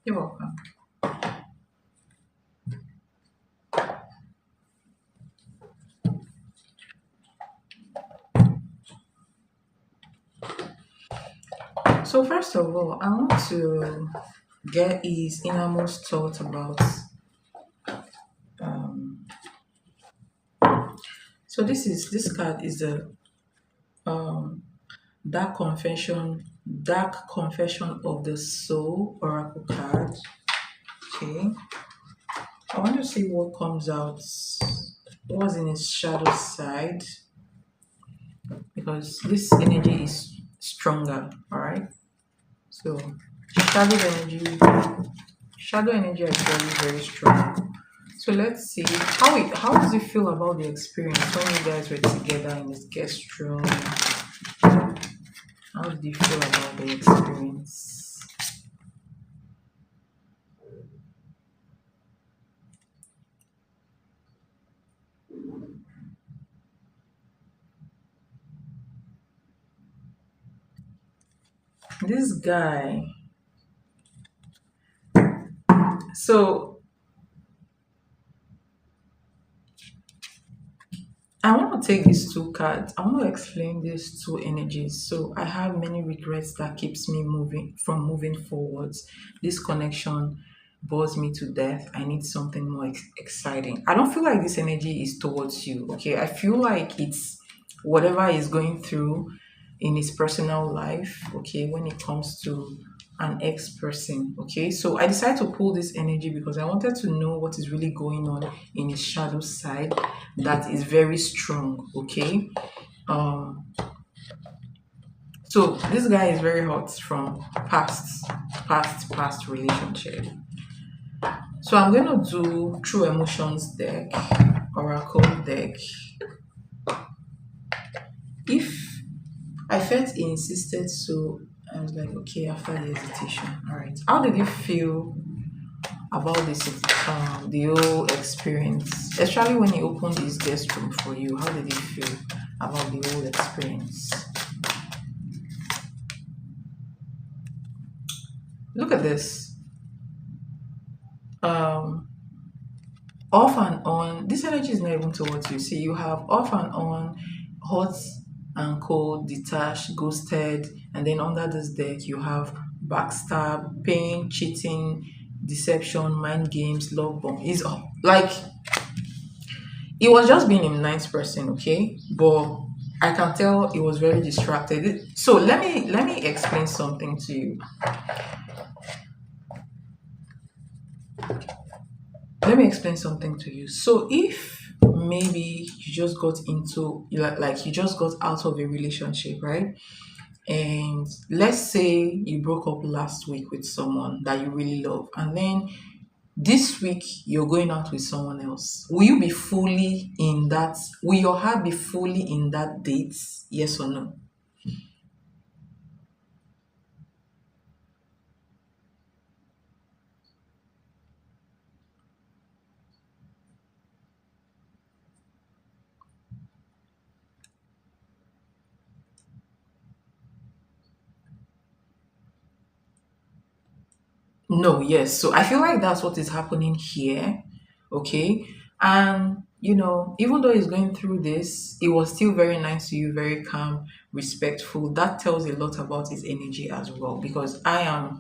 you're welcome. So first of all, I want to get his innermost thought about. Um, so this card is the um, dark confession of the soul oracle card. Okay, I want to see what comes out. What was in his shadow side, because this energy is stronger. All right. So shadow energy, shadow energy is very very strong. So let's see how does it feel about the experience when you guys were together in this guest room. How did you feel about the experience? This guy. So I want to take these two cards. I want to explain these two energies. So I have many regrets that keeps me moving forwards. This connection bores me to death. I need something more exciting. I don't feel like this energy is towards you. Okay, I feel like it's whatever he's going through in his personal life. Okay, when it comes to an ex person. Okay, so I decided to pull this energy because I wanted to know what is really going on in his shadow side that is very strong. Okay, um so this guy is very hot from past relationship. So I'm going to do true emotions deck, oracle deck. If I felt he insisted, so I was like, okay, after the hesitation, all right, how did you feel about this the whole experience, especially when he opened his guest room for you? How did you feel about the whole experience? Look at this. um Off and on, this energy is not even towards you. See, you have off and on, hot and cold, detached, ghosted, and then under this deck you have backstab, pain, cheating, deception, mind games, love bomb. Is like He was just being a nice person, okay? But I can tell he was very distracted. So let me explain something to you. Let me explain something to you. So if maybe you just got into like you just got out of a relationship, right? And let's say you broke up last week with someone that you really love, and then this week you're going out with someone else. Will you be fully in that? Will your heart be fully in that date? Yes or no? No, yes. So I feel like that's what is happening here. Okay. And, even though he's going through this, he was still very nice to you, very calm, respectful. That tells a lot about his energy as well. Because I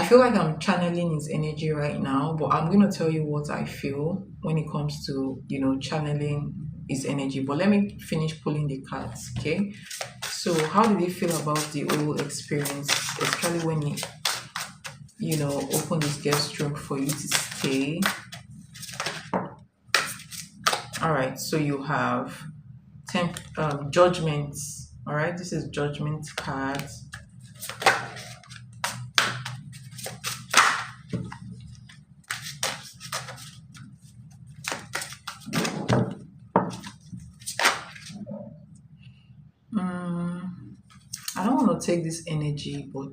feel like I'm channeling his energy right now, but I'm going to tell you what I feel when it comes to, channeling his energy. But let me finish pulling the cards. Okay. So, how did he feel about the whole experience, especially when he open this guest stroke for you to stay. All right, so you have judgments. All right, this is judgment cards. I don't want to take this energy, but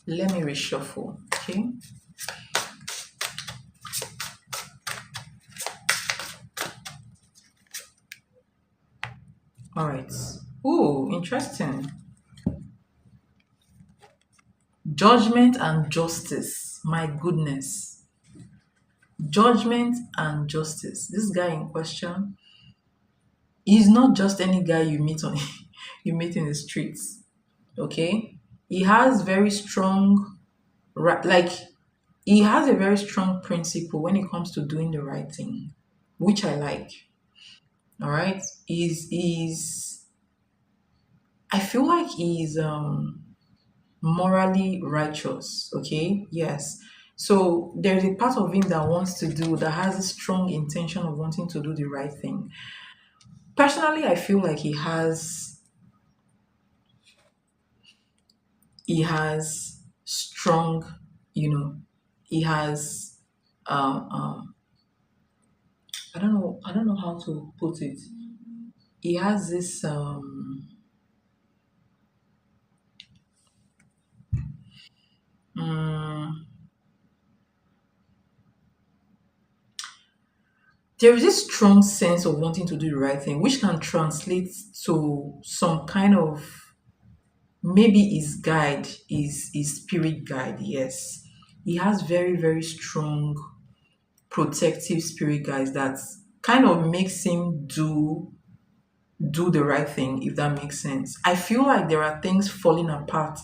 let me reshuffle. Okay. All right. Ooh, interesting. Judgment and justice. My goodness. Judgment and justice. This guy in question is not just any guy you meet on you meet in the streets. Okay, he has very strong like he has a very strong principle when it comes to doing the right thing, which I like. All right, is I feel like he's morally righteous. Okay, yes. So there's a part of him that wants to do that has a strong intention of wanting to do the right thing. Personally, I feel like he has strong, you know, he has I don't know how to put it. He has this mm, there is this strong sense of wanting to do the right thing, which can translate to some kind of maybe his guide, his spirit guide. Yes, he has very very strong protective spirit guides that kind of makes him do the right thing, if that makes sense. I feel like there are things falling apart,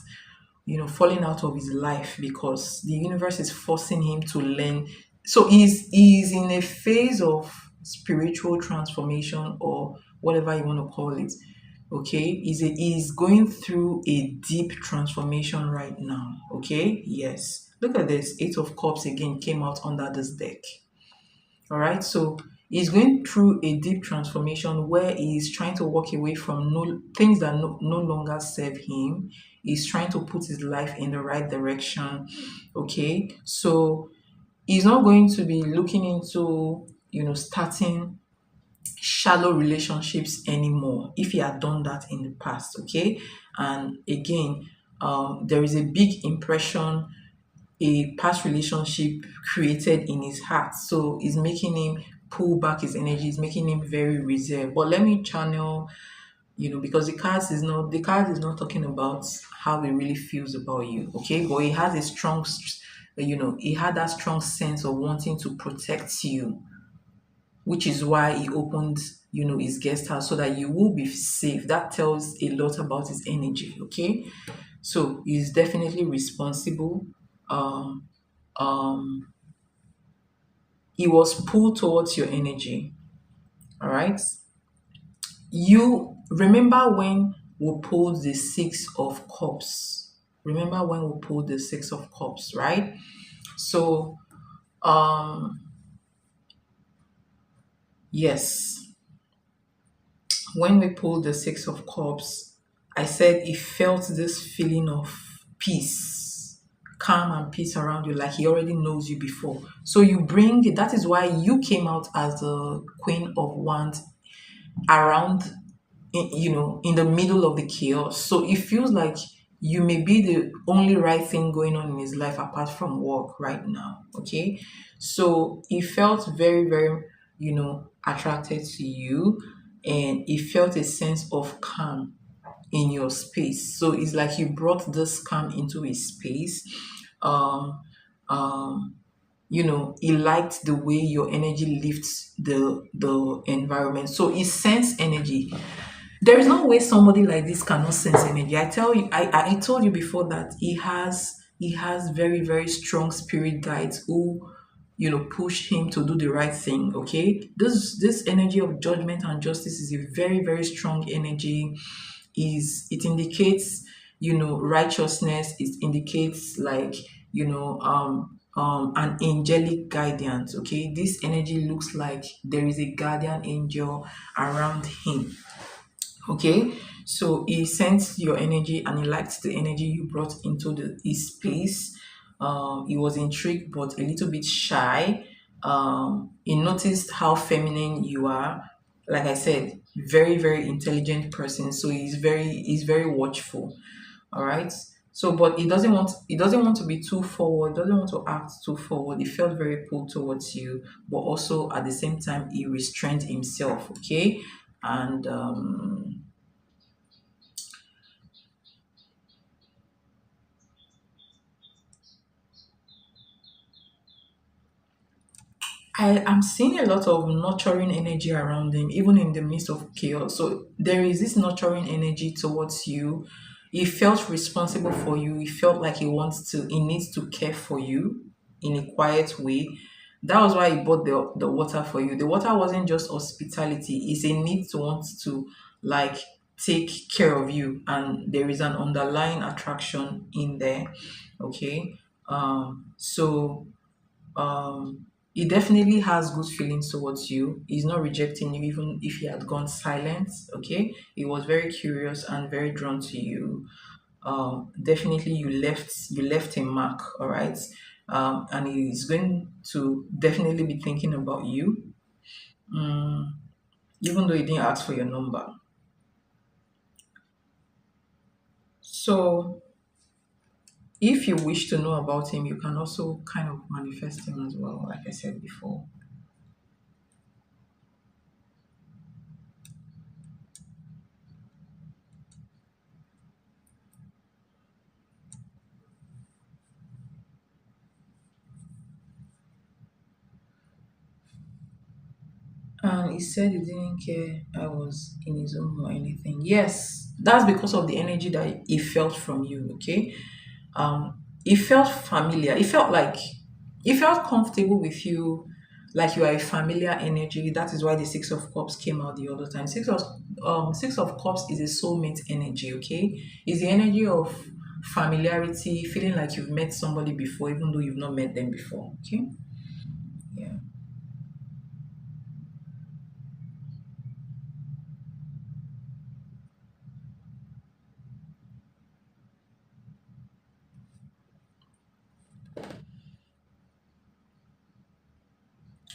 falling out of his life because the universe is forcing him to learn. So he's in a phase of spiritual transformation or whatever you want to call it. Okay, he's going through a deep transformation right now. Okay, yes. Look at this. Eight of Cups again came out under this deck. All right. So he's going through a deep transformation where he's trying to walk away from things that no longer serve him. He's trying to put his life in the right direction. Okay. So he's not going to be looking into, starting shallow relationships anymore if he had done that in the past. Okay. And again, there is a big impression a past relationship created in his heart. So it's making him pull back his energy, it's making him very reserved. But let me channel, because the card is not talking about how he really feels about you. Okay. But he has a strong he had that strong sense of wanting to protect you, which is why he opened, his guest house so that you will be safe. That tells a lot about his energy. Okay. So he's definitely responsible. Um, um, it was pulled towards your energy. All right. You remember when we pulled the Six of Cups? Remember when we pulled the Six of Cups, right? So, um, yes, when we pulled the Six of Cups, I said it felt this feeling of peace, calm and peace around you, like he already knows you before. So you bring that is why you came out as the Queen of Wands around, in the middle of the chaos. So it feels like you may be the only right thing going on in his life apart from work right now. Okay. So he felt very, very, attracted to you, and he felt a sense of calm in your space. So it's like you brought this calm into his space. Um, um, he liked the way your energy lifts the environment. So he sensed energy. There is no way somebody like this cannot sense energy. I tell you, I told you before that he has very, very strong spirit guides who push him to do the right thing. Okay, this energy of judgment and justice is a very, very strong energy. Is it indicates righteousness. It indicates like an angelic guidance. Okay, this energy looks like there is a guardian angel around him. Okay, so he sensed your energy and he liked the energy you brought into his space. He was intrigued but a little bit shy. He noticed how feminine you are. Like I said, very, very intelligent person. So he's very watchful. All right. So, but he doesn't want to be too forward. Doesn't want to act too forward. He felt very pulled towards you, but also at the same time he restrained himself. Okay, and I am seeing a lot of nurturing energy around him, even in the midst of chaos. So there is this nurturing energy towards you. He felt responsible for you. He felt like he needs to care for you in a quiet way. That was why he bought the water for you. The water wasn't just hospitality, it's a need to want to like take care of you. And there is an underlying attraction in there. Okay. So he definitely has good feelings towards you. He's not rejecting you, even if he had gone silent. Okay, he was very curious and very drawn to you. Definitely, you left a mark. All right, and he's going to definitely be thinking about you, even though he didn't ask for your number. So, if you wish to know about him, you can also kind of manifest him as well, like I said before. And he said he didn't care I was in his home or anything. Yes, that's because of the energy that he felt from you, okay? He felt familiar. He felt comfortable with you, like you are a familiar energy. That is why the Six of Cups came out the other time. Six of Cups is a soulmate energy, okay? It's the energy of familiarity, feeling like you've met somebody before, even though you've not met them before. Okay? Yeah.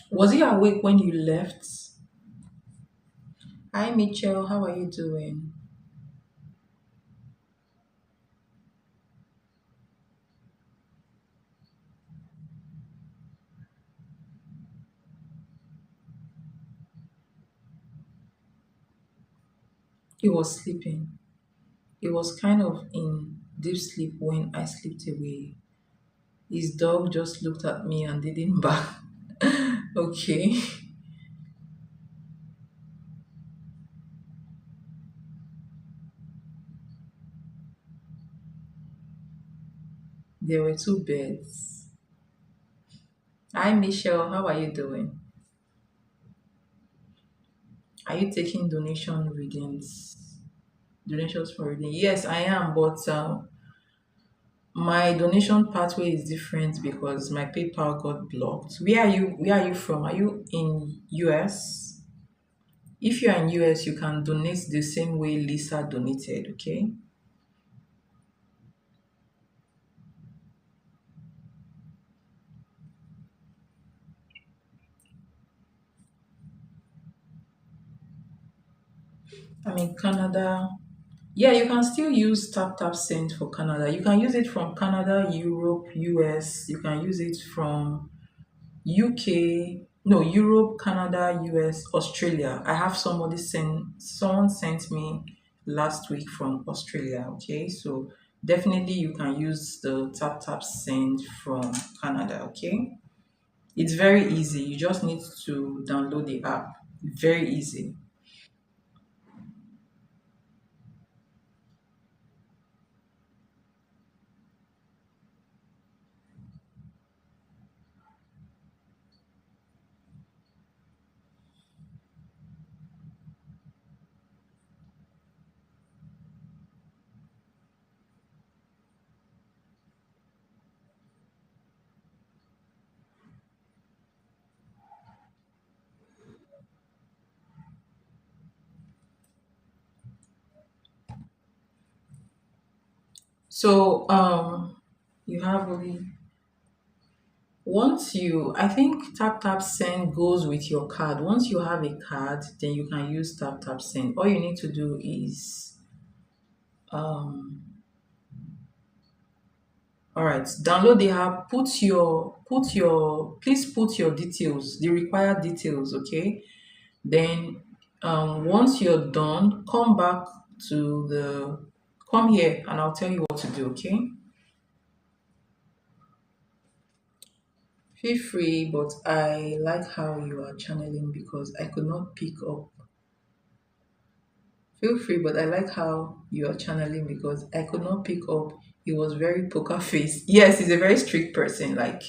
Was he awake when you left? Hi, Mitchell. How are you doing? He was sleeping. He was kind of in deep sleep when I slipped away. His dog just looked at me and didn't bark. Okay. There were two beds. Hi, Michelle. How are you doing? Are you taking donation readings? Donations for reading? Yes, I am, but my donation pathway is different because my PayPal got blocked. Where are you from? Are you in US? If you are in US, you can donate the same way Lisa donated, okay? I'm in Canada. Yeah, you can still use Tap Tap Send for Canada. You can use it from Canada, Europe, US. You can use it from UK, no, Europe, Canada, US, Australia. I have someone sent me last week from Australia. Okay, so definitely you can use the Tap Tap Send from Canada. Okay, it's very easy. You just need to download the app. Very easy. So you have only once you, I think Tap Tap Send goes with your card. Once you have a card, then you can use Tap Tap Send. All you need to do is, um, all right, download the app. Please put your details, the required details. Okay. Then, once you're done, to the, come here, and I'll tell you what to do. Okay. Feel free, but I like how you are channeling because I could not pick up. Feel free, but I like how you are channeling because I could not pick up. He was very poker face. Yes, he's a very strict person. Like,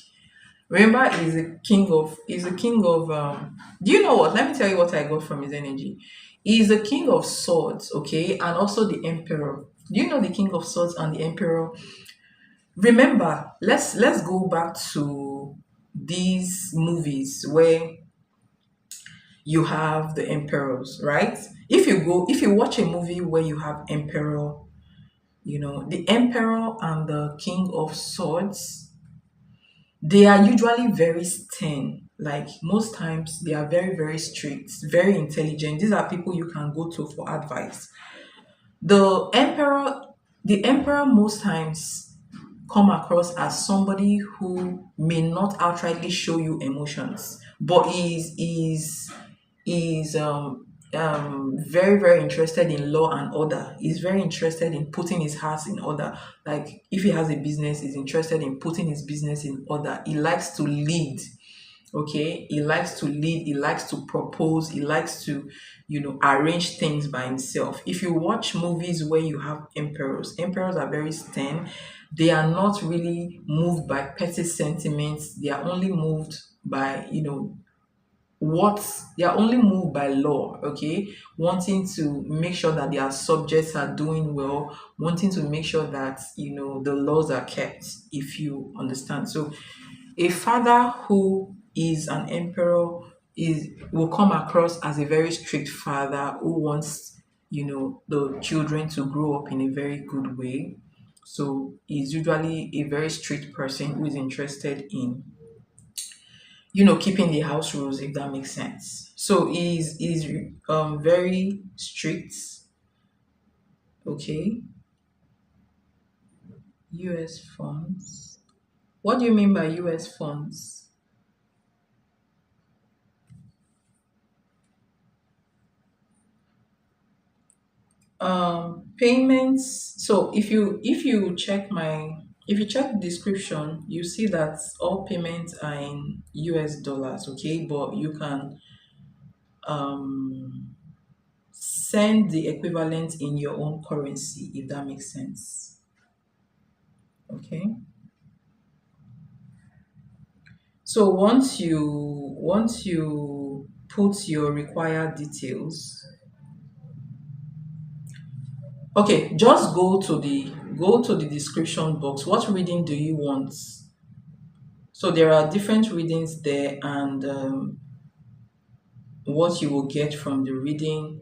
remember, he's a king of do you know what? Let me tell you what I got from his energy. He's the king of swords, okay, and also the emperor. Do you know the king of swords and the emperor? Remember, let's go back to these movies where you have the emperors, right? If you watch a movie where you have emperor, the emperor and the king of swords, they are usually very stern. Like most times they are very, very strict, very intelligent. These are people you can go to for advice. The emperor, the emperor most times come across as somebody who may not outrightly show you emotions, but is very, very interested in law and order. He's very interested in putting his house in order. Like if he has a business, he's interested in putting his business in order. He likes to lead. Okay, he likes to lead, he likes to propose, he likes to arrange things by himself. If you watch movies where you have emperors are very stern. They are not really moved by petty sentiments. They are only moved by what they are only moved by law. Okay, wanting to make sure that their subjects are doing well, wanting to make sure that the laws are kept, if you understand. So a father who is an emperor is will come across as a very strict father who wants the children to grow up in a very good way. So he's usually a very strict person who is interested in keeping the house rules, if that makes sense. So he's very strict. Okay. US funds. What do you mean by US funds? Payments. So if you check the description, you see that all payments are in US dollars. Okay, but you can um send the equivalent in your own currency, if that makes sense. Okay. So once you put your required details, okay, just go to the description box. What reading do you want? So there are different readings there, and what you will get from the reading.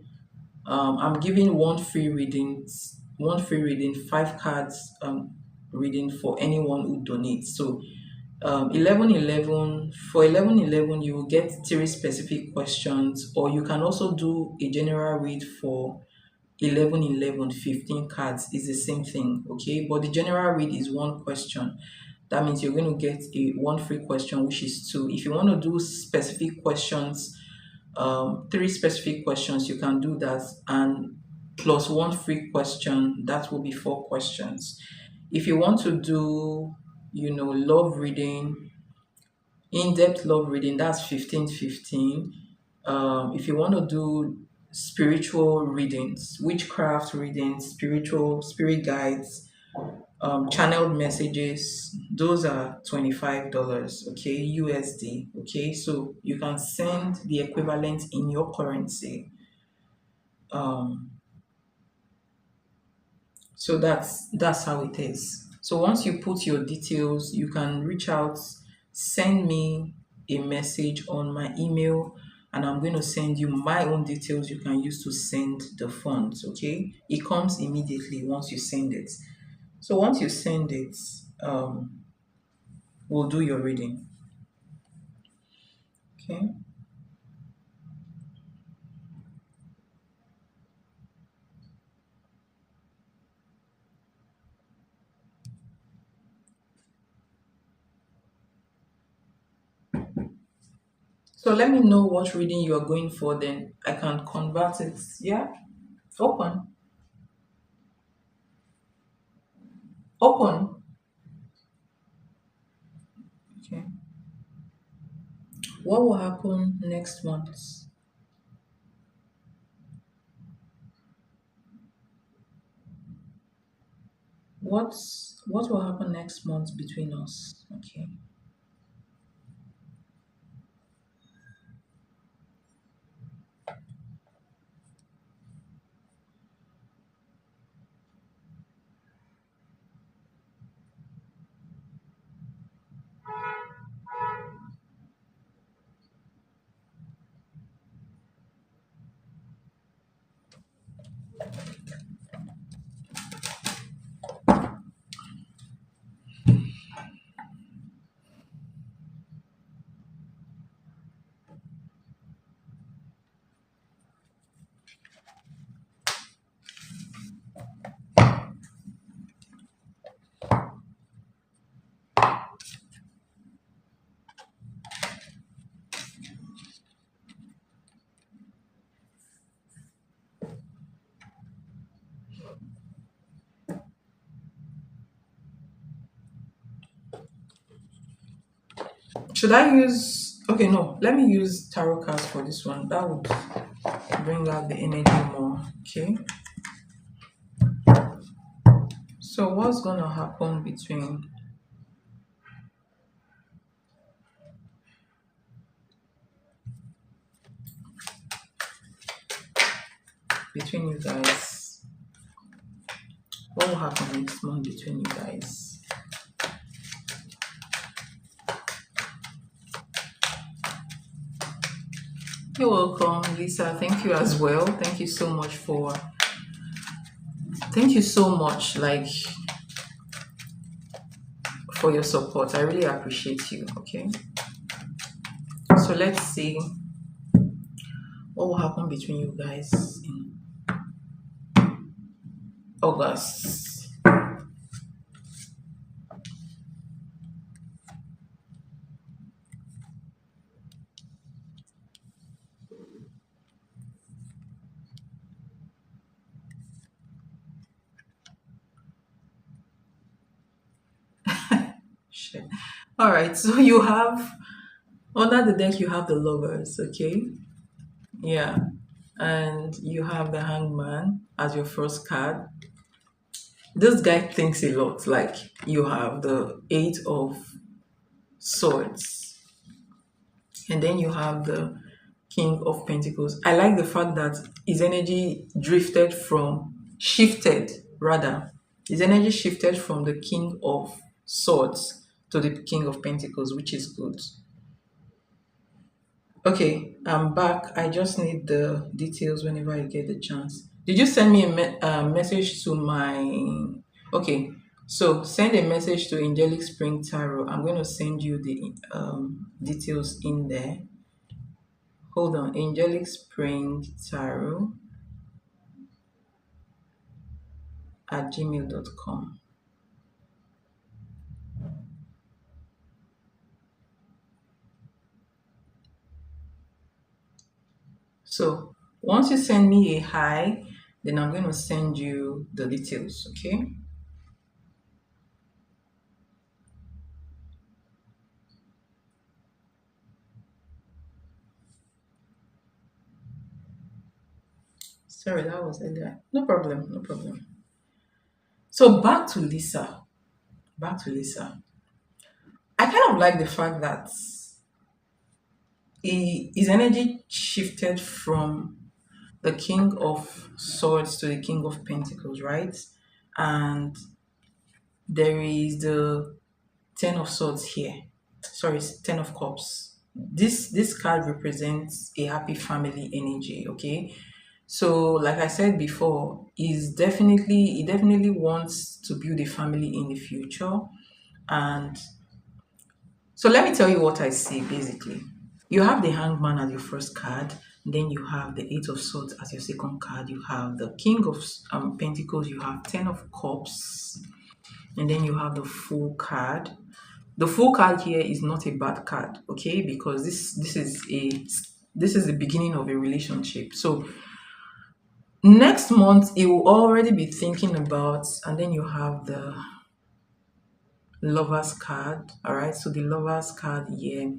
I'm giving one free reading, 5 cards reading for anyone who donates. So 1111 for 1111 you will get 3 specific questions, or you can also do a general read for 1111. 15 cards is the same thing, okay, but the general read is 1 question. That means you're going to get a one free question, which is 2. If you want to do specific questions, 3 specific questions, you can do that, and plus 1 free question, that will be 4 questions. If you want to do, love reading, in-depth love reading, that's 15. If you want to do spiritual readings, witchcraft readings, spiritual spirit guides, channeled messages, those are $25, okay, USD. Okay, so you can send the equivalent in your currency. um so that's how it is. So once you put your details, you can reach out, send me a message on my email, and I'm going to send you my own details you can use to send the funds. Okay, it comes immediately once you send it. So once you send it, we'll do your reading. Okay. So let me know what reading you are going for, then I can convert it. Yeah. Open. Open. Okay. What will happen next month? What will happen next month between us? Okay. Should I use? Okay, no. Let me use tarot cards for this one. That would bring out the energy more. Okay. So what's gonna happen between you guys? What will happen next month between you guys? You're welcome, Lisa. Thank you as well. Thank you so much, like, for your support. I really appreciate you. Okay. So let's see what will happen between you guys in August. Shit. All right. So you have under the deck, you have the lovers. Okay. Yeah. And you have the hangman as your first card. This guy thinks a lot. Like, you have the 8 of swords. And then you have the King of Pentacles. I like the fact that his energy shifted rather. His energy shifted from the King of Swords to the King of Pentacles, which is good. Okay, I'm back. I just need the details whenever I get the chance. Did you send me a message to my... Okay, so send a message to Angelic Spring Tarot. I'm going to send you the details in there. Hold on, Angelic Spring Tarot at gmail.com. So once you send me a hi, then I'm going to send you the details, okay? Sorry, that was earlier. No problem, no problem. So back to Lisa. Back to Lisa. I kind of like the fact that his energy shifted from the King of Swords to the King of Pentacles, right? And there is the Ten of Swords here. Sorry, it's Ten of Cups. This card represents a happy family energy, okay? So, like I said before, he definitely wants to build a family in the future. And so let me tell you what I see basically. You have the Hangman as your first card, then you have the Eight of Swords as your second card, you have the King of Pentacles, you have Ten of Cups, and then you have the Fool card. The Fool card here is not a bad card, okay? Because this is the beginning of a relationship. So next month he will already be thinking about, and then you have the Lovers card. All right, so the Lovers card here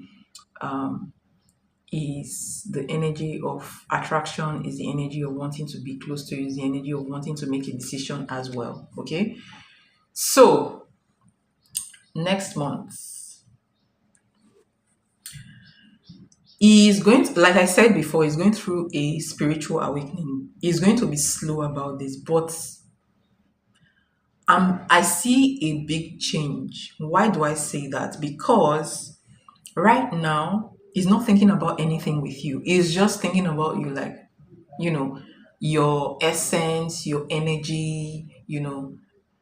is the energy of attraction, is the energy of wanting to be close to you, is the energy of wanting to make a decision as well, okay? So next month he's going to, like I said before, he's going through a spiritual awakening. He's going to be slow about this, but I see a big change. Why do I say that? Because right now he's not thinking about anything with you. He's just thinking about you, like, you know, your essence, your energy,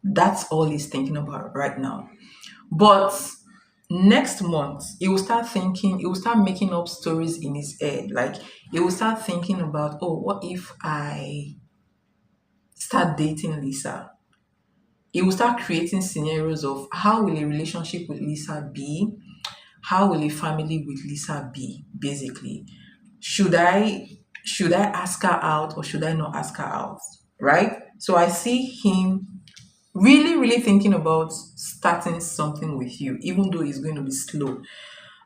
that's all he's thinking about right now. But next month, he will start making up stories in his head. Like, he will start thinking about, oh, what if I start dating Lisa? He will start creating scenarios of how will a relationship with Lisa be? How will a family with Lisa be, basically? Should I ask her out, or should I not ask her out? Right? So I see him really, really thinking about starting something with you, even though it's going to be slow.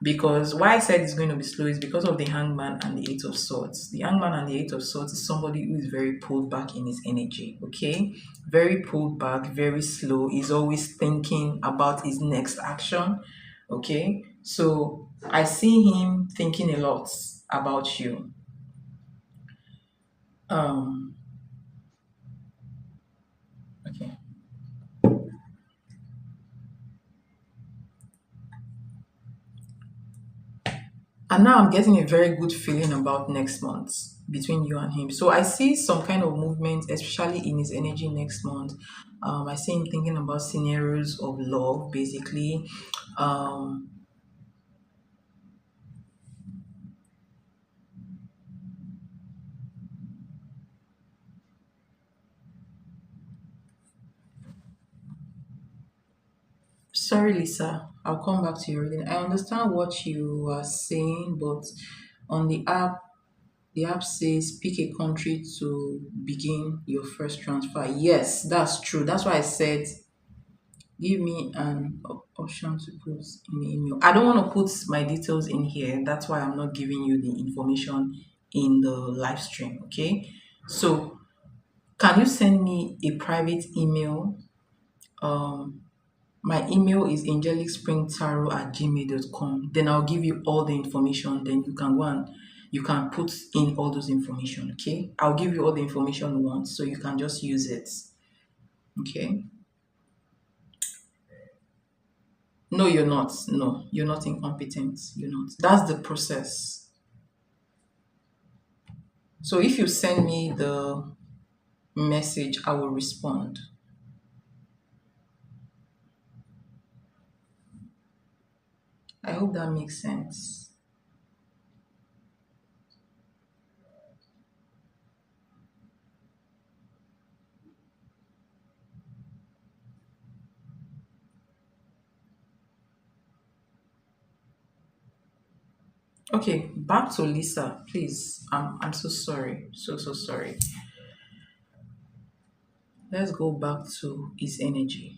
Because why I said it's going to be slow is because of the Hangman and the Eight of Swords. The Hangman and the Eight of Swords is somebody who is very pulled back in his energy, okay? Very pulled back, very slow. He's always thinking about his next action, okay? So I see him thinking a lot about you. Okay. And now I'm getting a very good feeling about next month between you and him. So I see some kind of movement, especially in his energy next month. I see him thinking about scenarios of love, basically. Um, Sorry, Lisa. I'll come back to your reading. I understand what you are saying, but on the app says pick a country to begin your first transfer. Yes, that's true. That's why I said give me an option to put in the email. I don't want to put my details in here. That's why I'm not giving you the information in the live stream. Okay. So can you send me a private email? Um, My email is angelicspringtarot@gmail.com. Then I'll give you all the information. Then you can go and you can put in all those information. Okay. I'll give you all the information once so you can just use it. Okay. No, you're not. No, you're not incompetent. You're not. That's the process. So if you send me the message, I will respond. I hope that makes sense. Okay, back to Lisa, please. I'm so sorry. So sorry. Let's go back to his energy.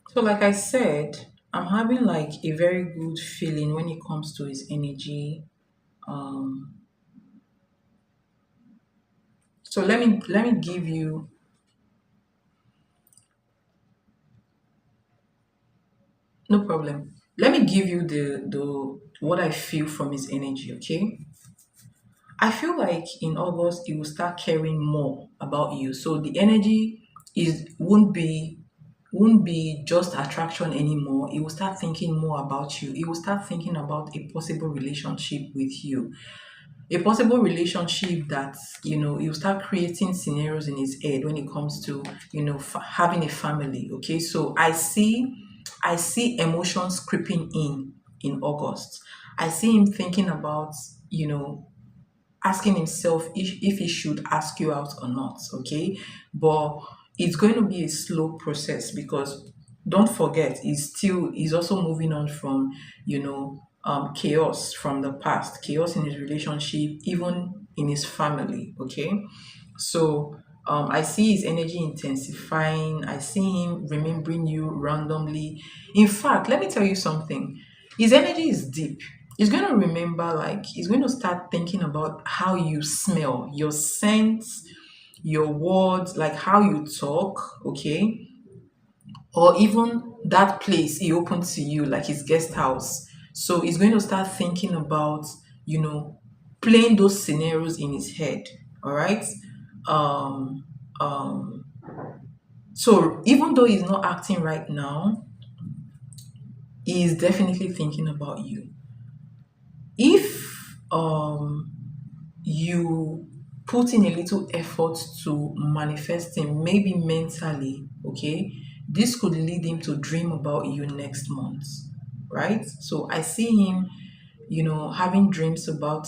So, like I said, I'm having like a very good feeling when it comes to his energy. Um, so let me give you no problem. Let me give you the what I feel from his energy. Okay, I feel like in August he will start caring more about you. So the energy is won't be just attraction anymore. He will start thinking more about you. He will start thinking about a possible relationship with you. A possible relationship that he'll start creating scenarios in his head when it comes to having a family. Okay, so I see emotions creeping in August. I see him thinking about you know asking himself if he should ask you out or not. Okay, but it's going to be a slow process because don't forget he's also moving on from chaos from the past, chaos in his relationship, even in his family. Okay, so I see his energy intensifying. I see him remembering you randomly. In fact, let me tell you something. His energy is deep. He's going to remember, like, he's going to start thinking about how you smell, your scent, your words, like how you talk, okay? Or even that place he opened to you, like his guest house. So he's going to start thinking about, you know, playing those scenarios in his head. All right. Um, um, so even though he's not acting right now, he is definitely thinking about you. If you put in a little effort to manifest him, maybe mentally, okay, this could lead him to dream about you next month, right? So I see him, having dreams about,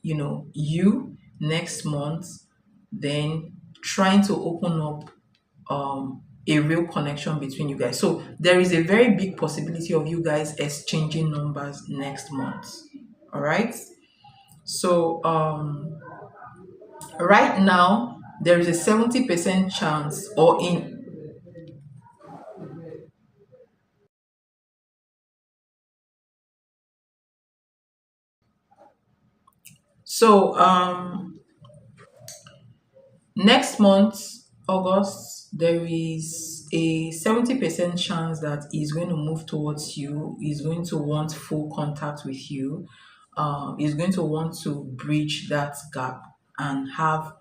you next month, then trying to open up a real connection between you guys. So there is a very big possibility of you guys exchanging numbers next month. All right. So right now there is a 70% chance or in so next month, August, there is a 70% chance that he's going to move towards you. He's going to want full contact with you. He's going to want to bridge that gap and have,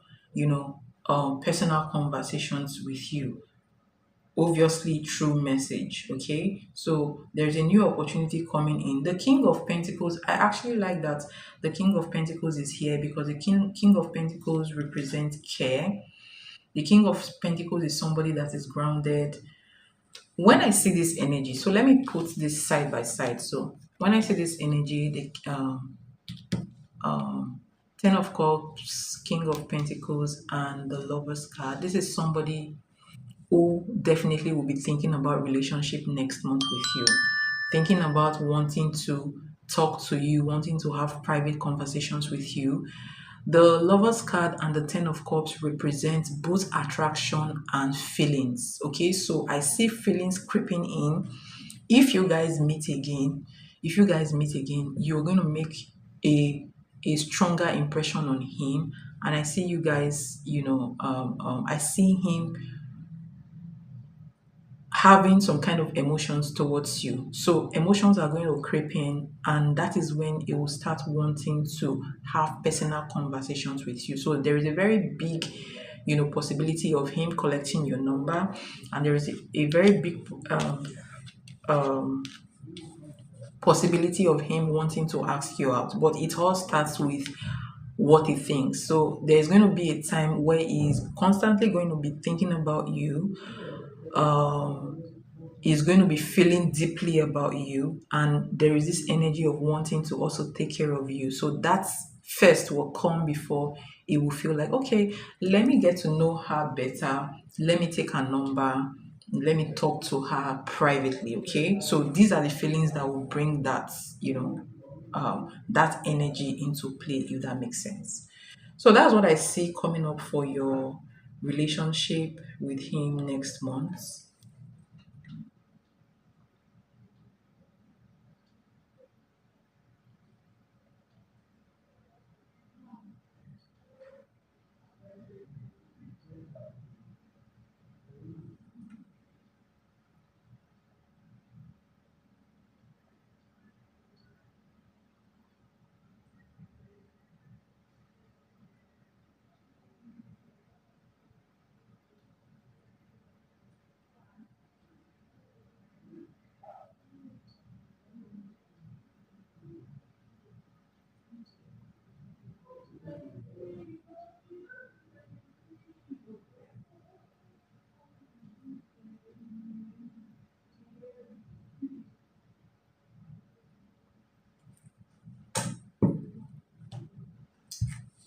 personal conversations with you, obviously through message. Okay, so there's a new opportunity coming in. The King of Pentacles, I actually like that the King of Pentacles is here because the King of Pentacles represents care. The King of Pentacles is somebody that is grounded. When I see this energy, so let me put this side by side. So when I see this energy, the Ten of Cups, King of Pentacles, and the Lover's card, this is somebody who definitely will be thinking about relationship next month with you, thinking about wanting to talk to you, wanting to have private conversations with you. The Lover's card and the Ten of Cups represent both attraction and feelings. Okay, so I see feelings creeping in. If you guys meet again, you're going to make a a stronger impression on him. And I see you guys, I see him having some kind of emotions towards you. So emotions are going to creep in, and that is when it will start wanting to have personal conversations with you. So there is a very big, possibility of him collecting your number, and there is a very big um, possibility of him wanting to ask you out. But it all starts with what he thinks. So there's going to be a time where he's constantly going to be thinking about you. Um, is going to be feeling deeply about you, and there is this energy of wanting to also take care of you. So that's first will come before it will feel like, okay, let me get to know her better, let me take her number, let me talk to her privately. Okay, so these are the feelings that will bring that, that energy into play, if that makes sense. So that's what I see coming up for your relationship with him next month.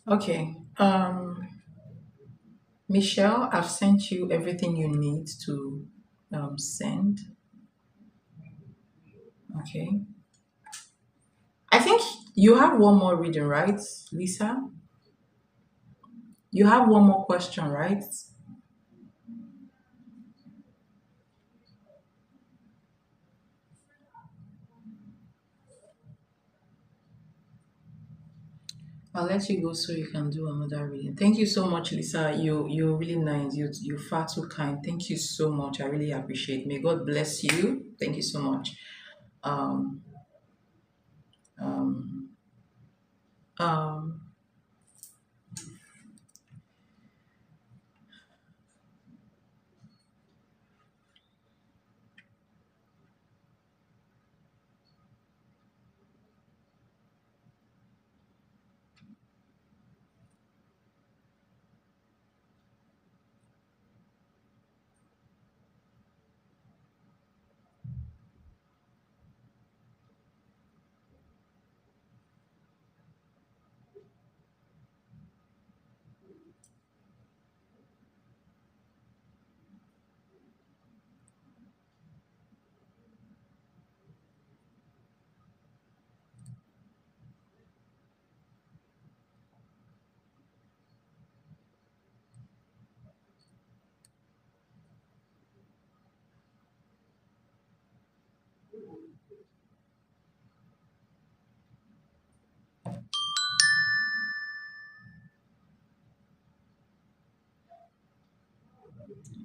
Okay. Michelle, I've sent you everything you need to send. Okay. I think you have one more reading, right, Lisa? You have one more question, right? I'll let you go so you can do another reading. Thank you so much, Lisa. You're really nice. You're far too kind. Thank you so much. I really appreciate. May God bless you. Thank you so much. Um, um, um,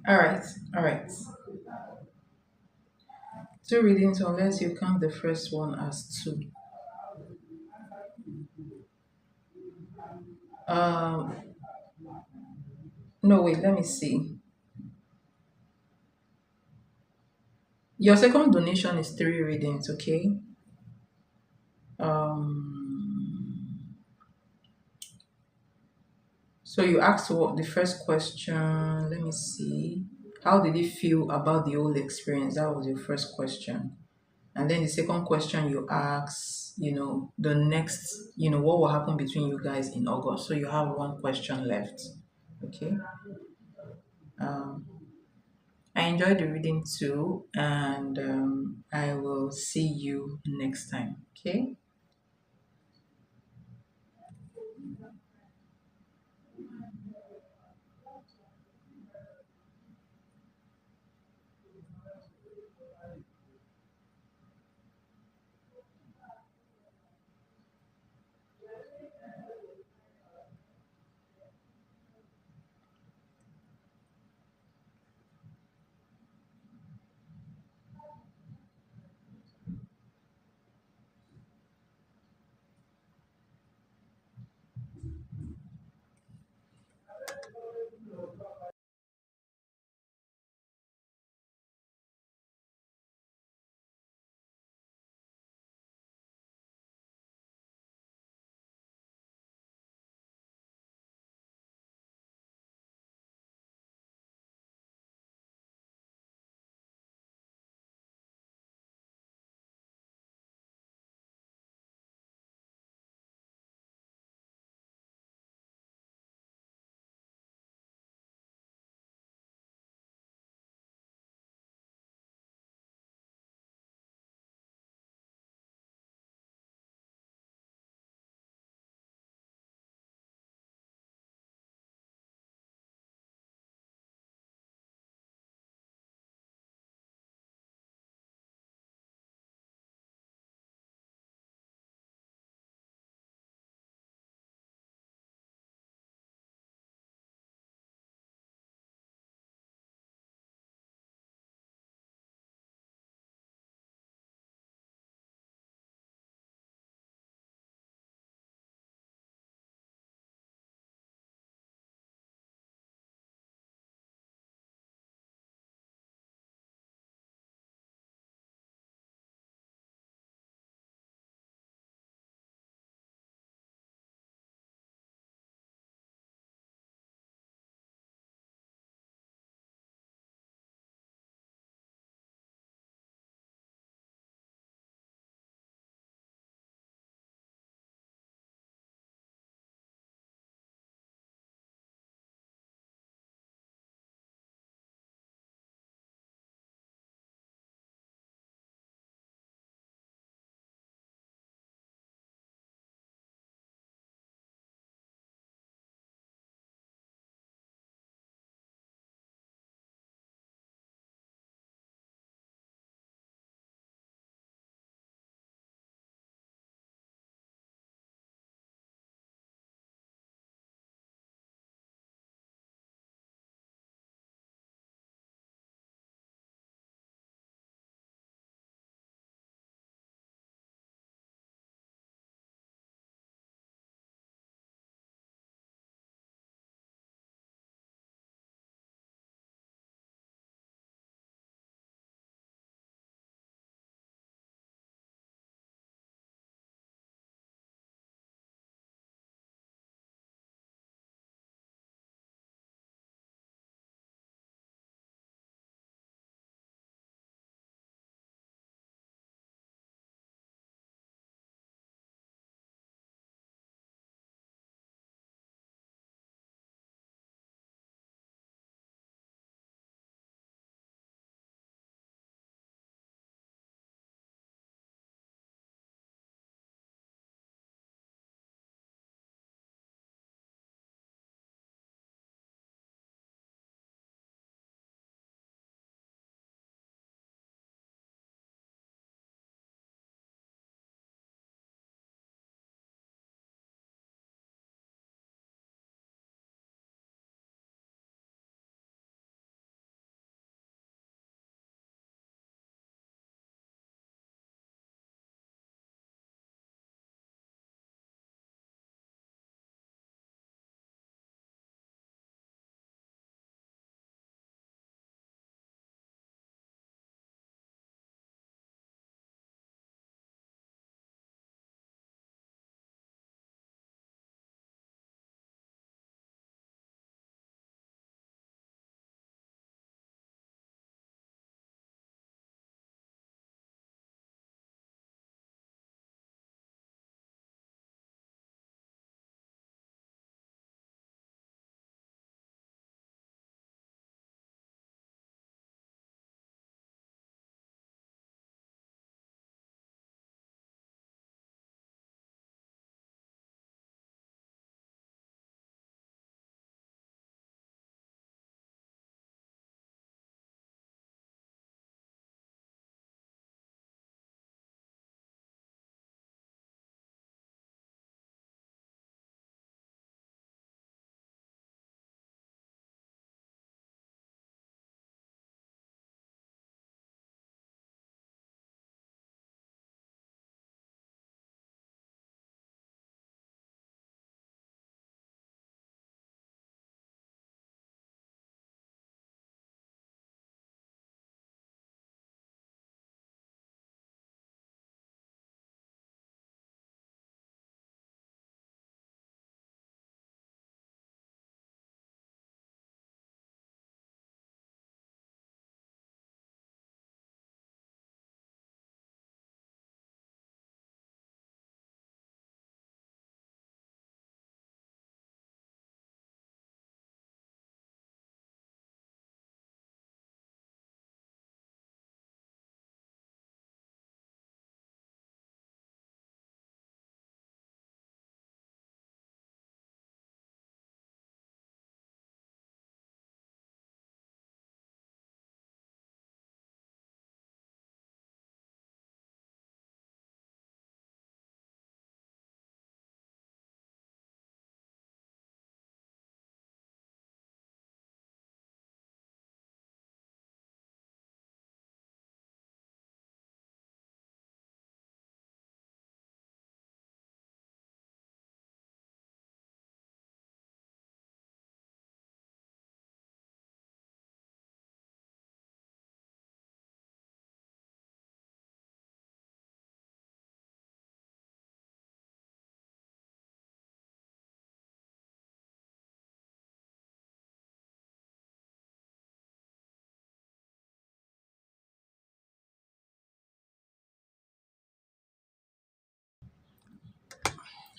all right. All right. Two readings, unless you count the first one as two. Um, no, wait, let me see. Your second donation is three readings, okay? Um, so you asked what the first question, let me see. How did it feel about the whole experience? That was your first question. And then the second question you asked, the next, what will happen between you guys in August? So you have one question left. Okay. Um, I enjoyed the reading too, and I will see you next time. Okay.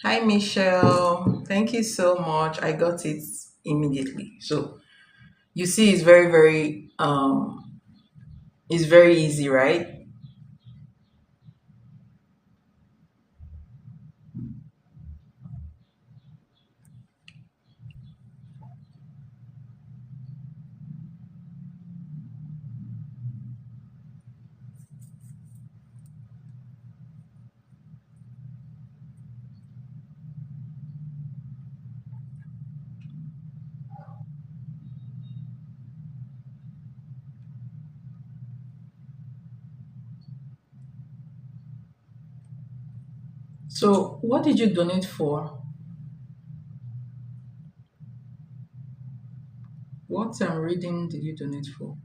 Hi, Michelle. Thank you so much. I got it immediately. So you see, it's very easy, right? So what did you donate for? What reading did you donate for?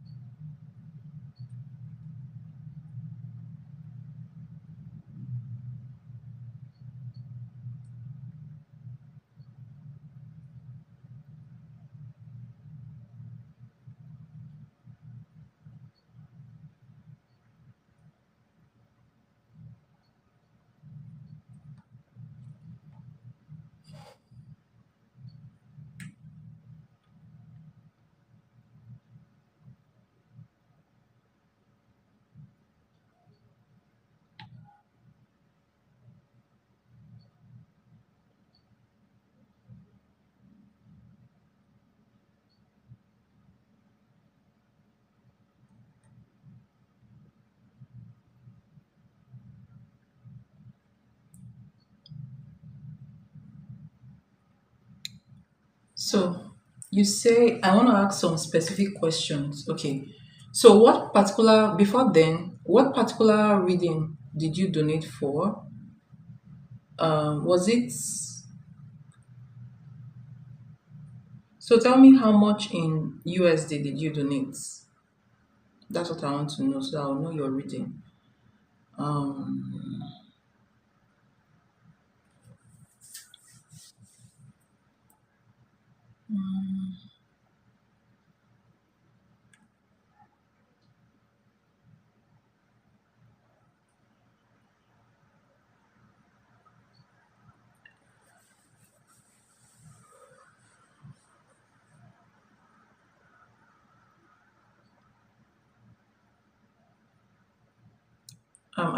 So you say I want to ask some specific questions. Okay. So before then, what particular reading did you donate for? Was it so tell me how much in USD did you donate? That's what I want to know so I'll know your reading. Um,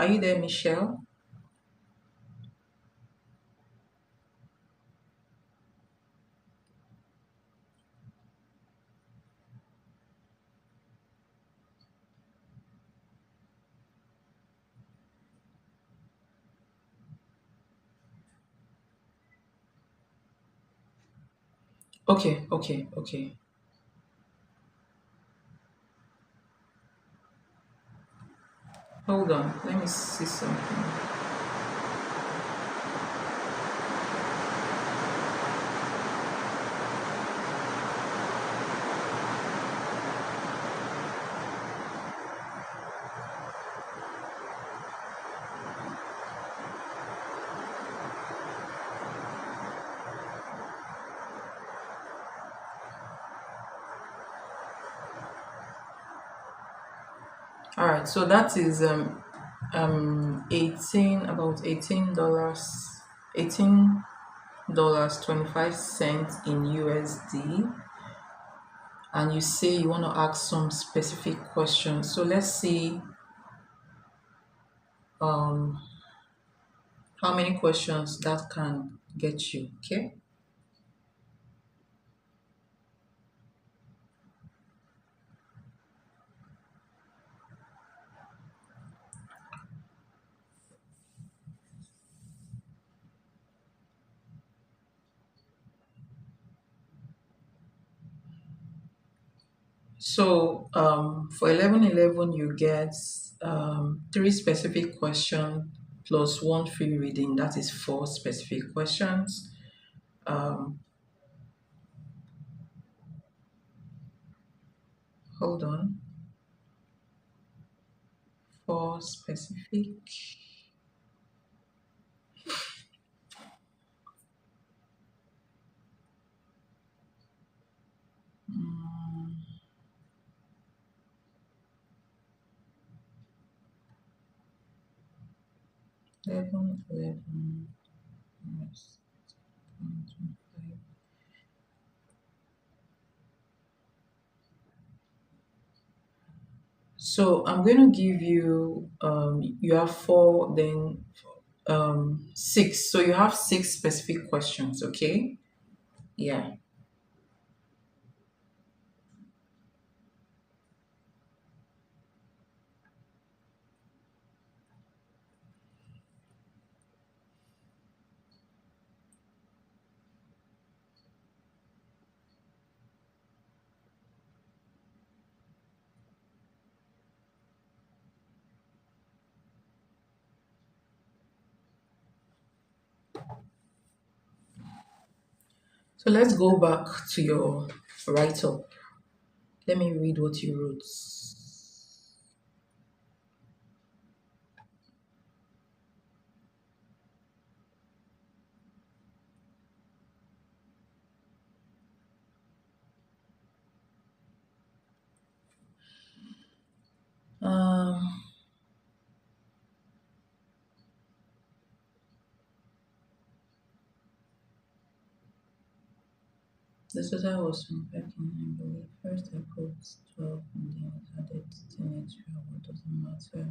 are you there, Michelle? Okay, okay, okay. Hold on. Let me see something. All right, so that is 18 $18 $25 in USD, and you say you want to ask some specific questions. So let's see um how many questions that can get you. Okay. So for 1111, you get three specific questions plus one free reading. That is four specific questions. Um, Hold on. Four specific. Mm, 1111. So I'm going to give you you have four, then six. So you have six specific questions, okay? Yeah. So let's go back to your write up. Let me read what you wrote. Um, the total was 25 in I believe. First I put 12 and then I added 10 extra. What doesn't matter?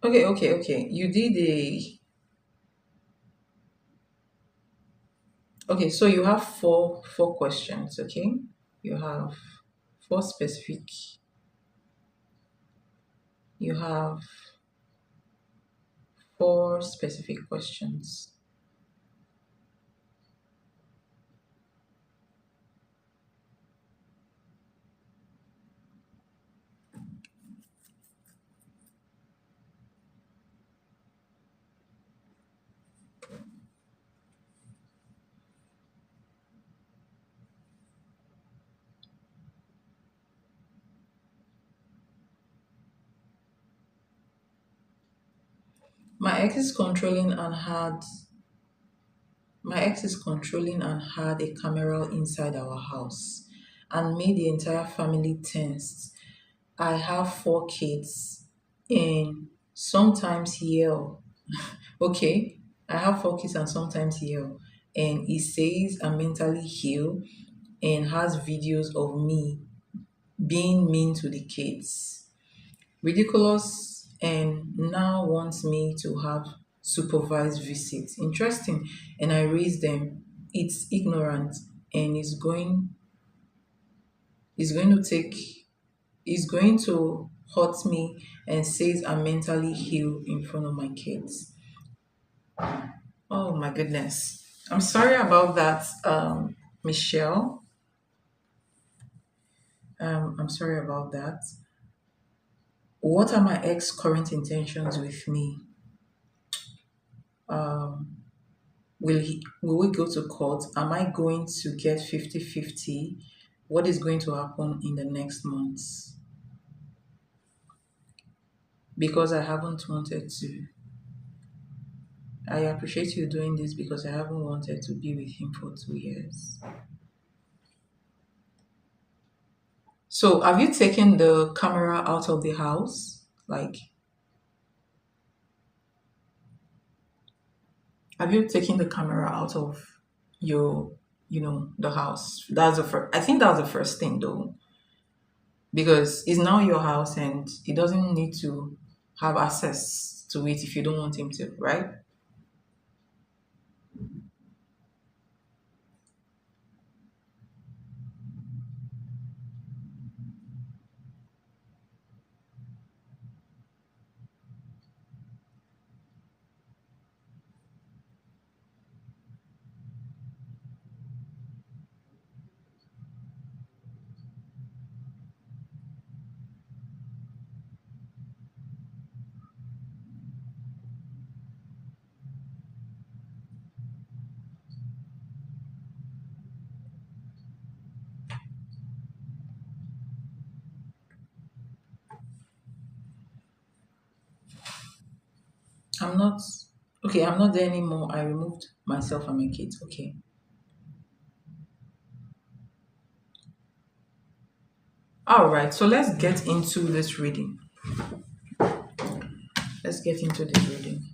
Okay. You did a okay. So you have four questions. Okay, you have four specific. You have four specific questions. My ex is controlling and had My ex is controlling and had a camera inside our house and made the entire family tense. I have four kids and sometimes yell. Okay, I have four kids and sometimes yell. And he says I'm mentally ill and has videos of me being mean to the kids. Ridiculous, and now wants me to have supervised visits. Interesting. And I raise them. It's ignorant and is going to take is going to hurt me and says I'm mentally ill in front of my kids. Oh my goodness. I'm sorry about that, Michelle. I'm sorry about that. What are my ex current intentions with me? Um, will we go to court? Am I going to get 50-50? What is going to happen in the next months? Because I haven't wanted to. I appreciate you doing this because I haven't wanted to be with him for 2 years. So, have you taken the camera out of the house? Like, have you taken the camera out of your, the house? That's the first. I think that's the first thing, though, because it's now your house and he doesn't need to have access to it if you don't want him to, right? I'm not okay. I'm not there anymore. I removed myself and my kids. Okay. All right. So let's get into this reading. Let's get into this reading.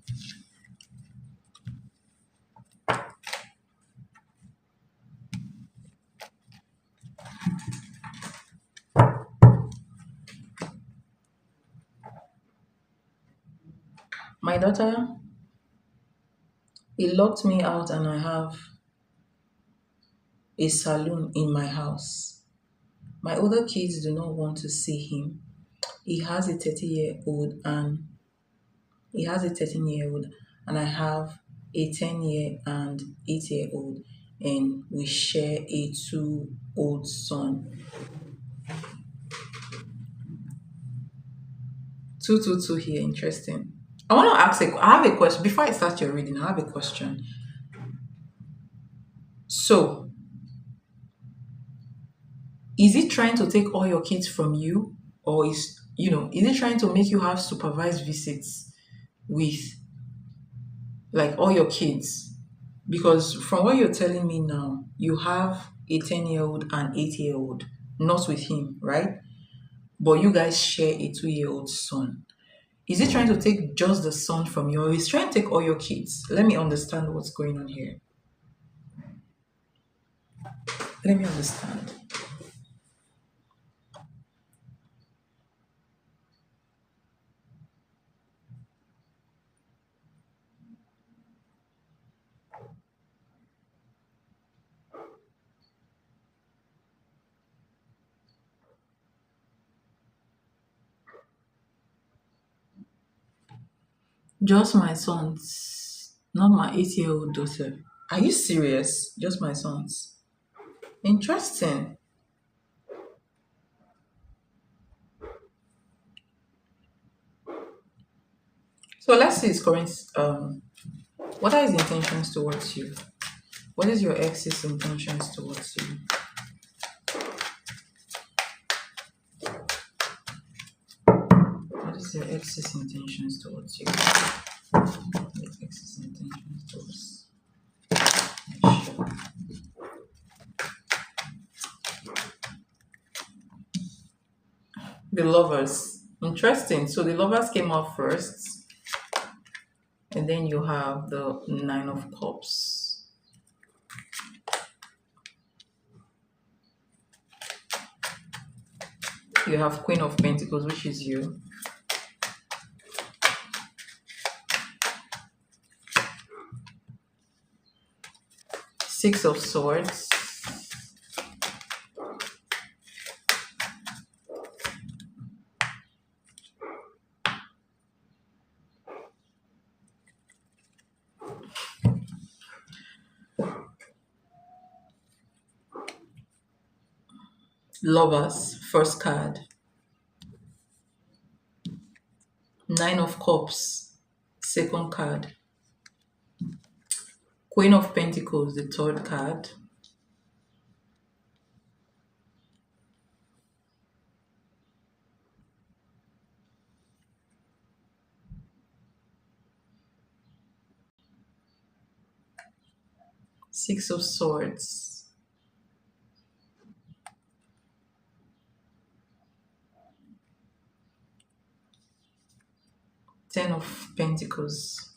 My daughter, he locked me out and I have a saloon in my house. My older kids do not want to see him. He has a 30-year-old and he has a 13-year-old and I have a 10-year and 8-year-old and we share a 2-old son. 222 here, interesting. I have a question. Before I start your reading, I have a question. So, is he trying to take all your kids from you? Or is he trying to make you have supervised visits with like all your kids? Because from what you're telling me now, you have a 10-year-old and 8-year-old, not with him, right? But you guys share a 2-year-old son. Is he trying to take just the son from you, or he's trying to take all your kids? Let me understand what's going on here. Let me understand. Just my sons, not my 8-year-old daughter. Are you serious? Just my sons. Interesting. So let's see his current. What are his intentions towards you? What is your ex's intentions towards you? What is your ex's intentions towards you? Your ex's intentions towards. Sure. The lovers. Interesting. So the lovers came out first, and then you have the Nine of Cups. You have Queen of Pentacles, which is you. Six of Swords. Lovers, first card. Nine of Cups, second card. Queen of Pentacles, the third card. Six of Swords. Ten of Pentacles.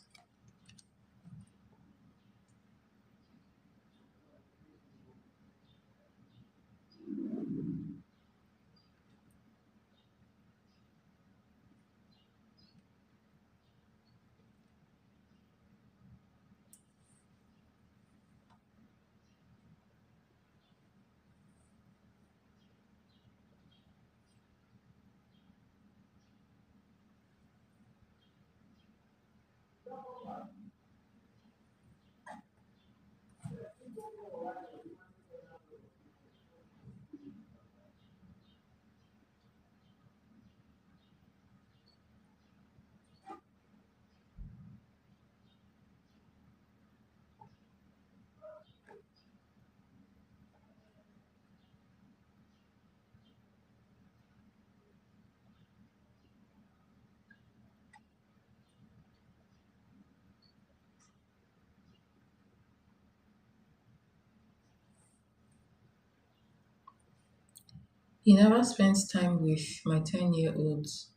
He never spends time with my 10-year-olds.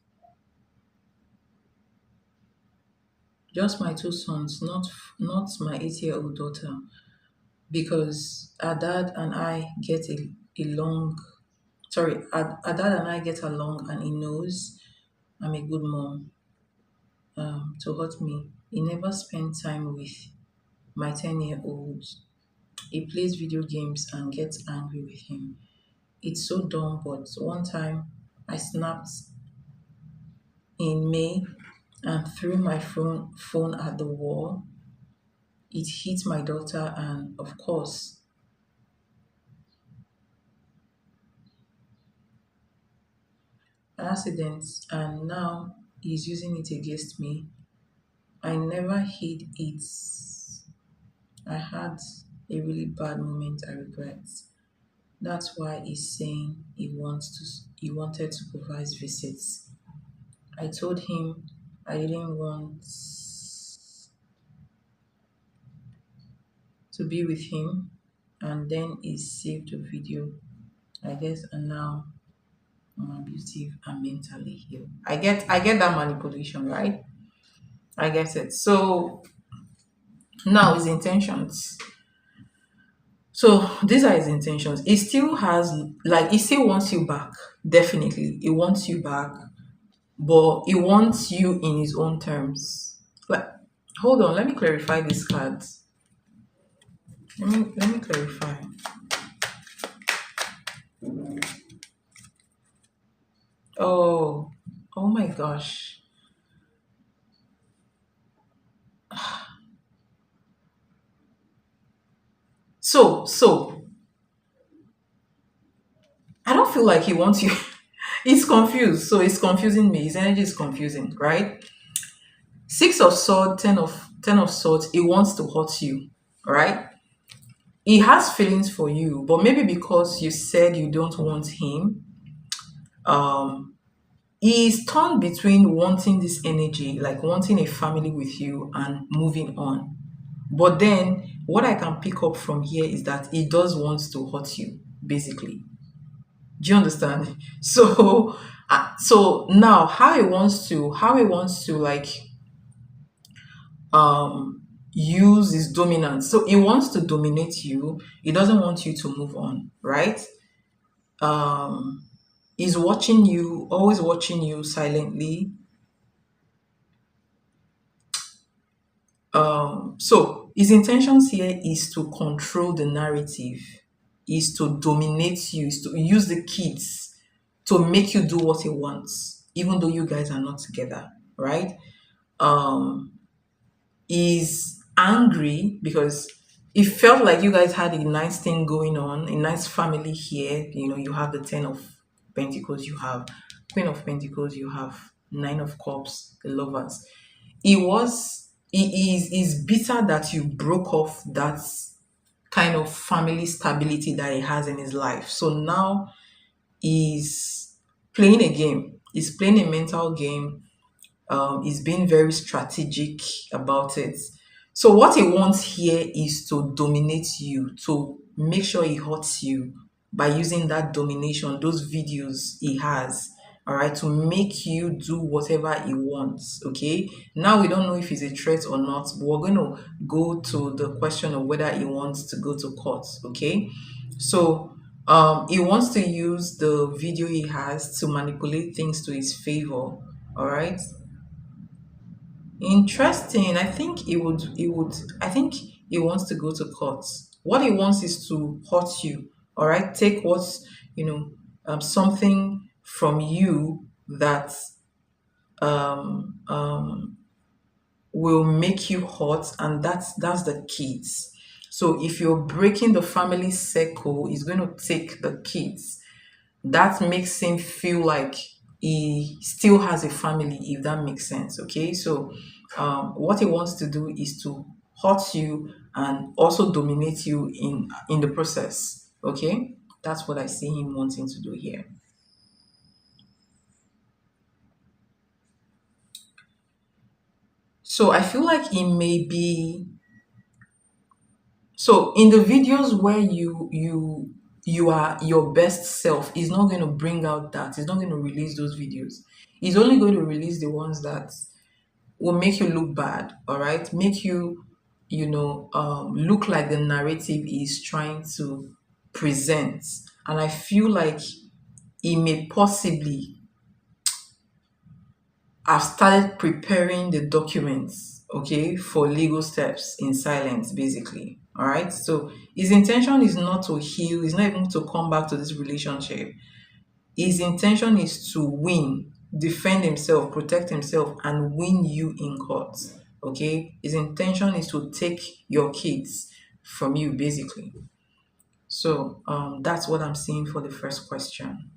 Just my two sons, not my 8-year-old daughter, because our dad and I get a long sorry, our dad and I get along, and he knows I'm a good mom. To hurt me, he never spent time with my 10-year-old. He plays video games and gets angry with him. It's so dumb, but one time I snapped in May and threw my phone at the wall. It hit my daughter, and of course, an accident, and now he's using it against me. I never hid it. I had a really bad moment I regret. That's why he's saying he wanted to supervise visits. I told him I didn't want to be with him, and then he saved the video, I guess, and now I'm abusive and mentally ill. I get that manipulation, right? I get it. So now his intentions. So these are his intentions. He still has, like, he still wants you back. Definitely. He wants you back, but he wants you in his own terms. Like, hold on, let me clarify this card. Let me clarify. Oh, oh my gosh. So I don't feel like he wants you. He's confused. So it's confusing me. His energy is confusing, right? Six of swords, ten of swords. He wants to hurt you, right? He has feelings for you, but maybe because you said you don't want him, um, he's torn between wanting this energy, like wanting a family with you and moving on. But then what I can pick up from here is that he does want to hurt you, basically. Do you understand? So now how he wants to like use his dominance. So he wants to dominate you. He doesn't want you to move on, right? Um he's watching you, always watching you silently. So his intentions here is to control the narrative, is to dominate you, is to use the kids to make you do what he wants, even though you guys are not together, right? Um, is angry because it felt like you guys had a nice thing going on, a nice family here. You have the 10 of Pentacles, you have Queen of Pentacles, you have Nine of Cups, the lovers. He is bitter that you broke off that kind of family stability that he has in his life. So now he's playing a game. He's playing a mental game. He's being very strategic about it. So what he wants here is to dominate you, to make sure he hurts you by using that domination, those videos he has, all right, to make you do whatever he wants. Okay. Now we don't know if he's a threat or not, but we're going to go to the question of whether he wants to go to court. Okay. So he wants to use the video he has to manipulate things to his favor. All right. Interesting. I think he wants to go to court. What he wants is to hurt you. All right. Take what's, something from you that um, um, will make you hurt, and that's the kids. So if you're breaking the family circle, he's going to take the kids. That makes him feel like he still has a family, if that makes sense. Okay. So what he wants to do is to hurt you and also dominate you in the process. Okay. That's what I see him wanting to do here. So I feel like he may be, so in the videos where you are your best self, he's not going to bring out that. He's not going to release those videos. He's only going to release the ones that will make you look bad, all right? Make you, look like the narrative is trying to present. And I feel like it may possibly have started preparing the documents, okay, for legal steps in silence, basically. All right. So his intention is not to heal, he's not even to come back to this relationship. His intention is to win, defend himself, protect himself, and win you in court. Okay? His intention is to take your kids from you, basically. So that's what I'm seeing for the first question.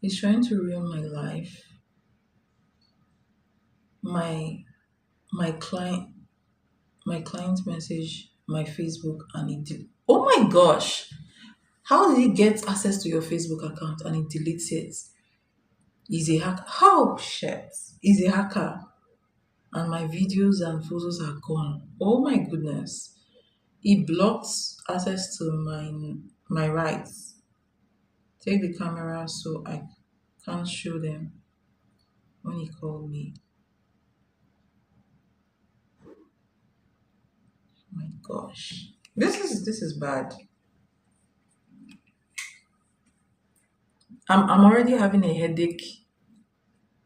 He's trying to ruin my life. My my client my client message my Facebook and it did. Oh my gosh! How did he get access to your Facebook account and he deletes it? He's a hacker. How shit? He's a hacker. And my videos and photos are gone. Oh my goodness. He blocked access to my rights. Take the camera so I can't show them when he called me. My gosh. This is bad. I'm already having a headache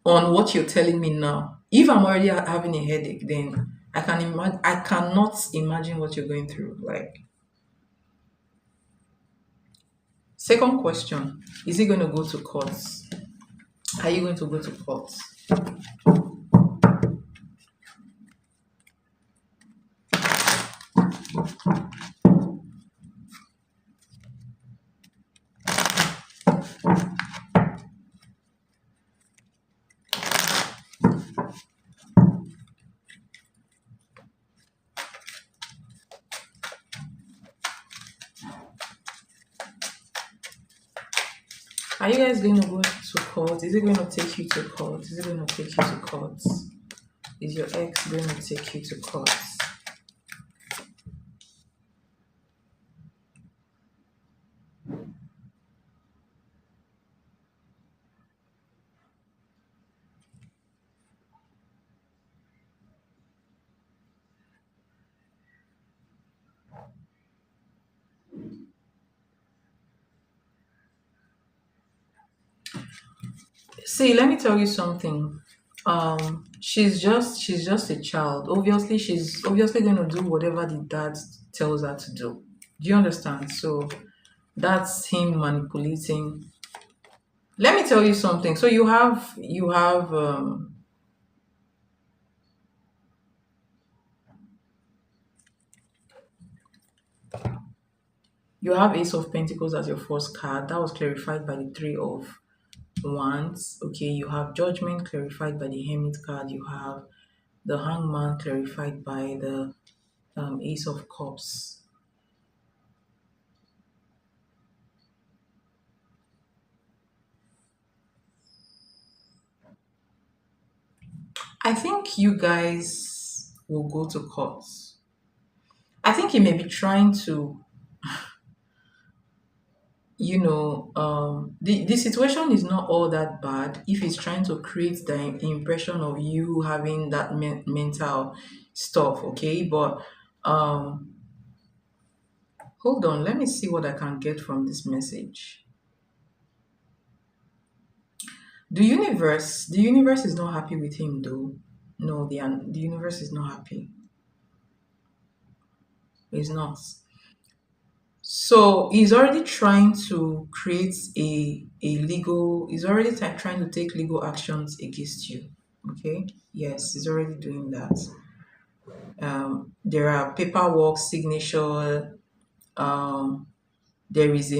on what you're telling me now. If I'm already having a headache, then I cannot imagine what you're going through. Like, second question, is he going to go to court? Are you going to go to court? Are you guys going to go to court? Is it going to take you to court? Is it going to take you to court? Is your ex going to take you to court? See, let me tell you something. She's just a child. Obviously, she's obviously going to do whatever the dad tells her to do. Do you understand? So that's him manipulating. Let me tell you something. So you have Ace of Pentacles as your first card. That was clarified by the Three of Wands. Okay, you have Judgment clarified by the Hermit card. You have the Hangman clarified by the Ace of Cups. I think you guys will go to court. I think he may be trying to, the situation is not all that bad if he's trying to create the impression of you having that mental stuff, okay? But hold on, let me see what I can get from this message. The universe is not happy with him though. No, the universe is not happy. It's not. So he's already trying to create he's already trying to take legal actions against you. Okay. Yes, he's already doing that. There are paperwork, signature. Um, there is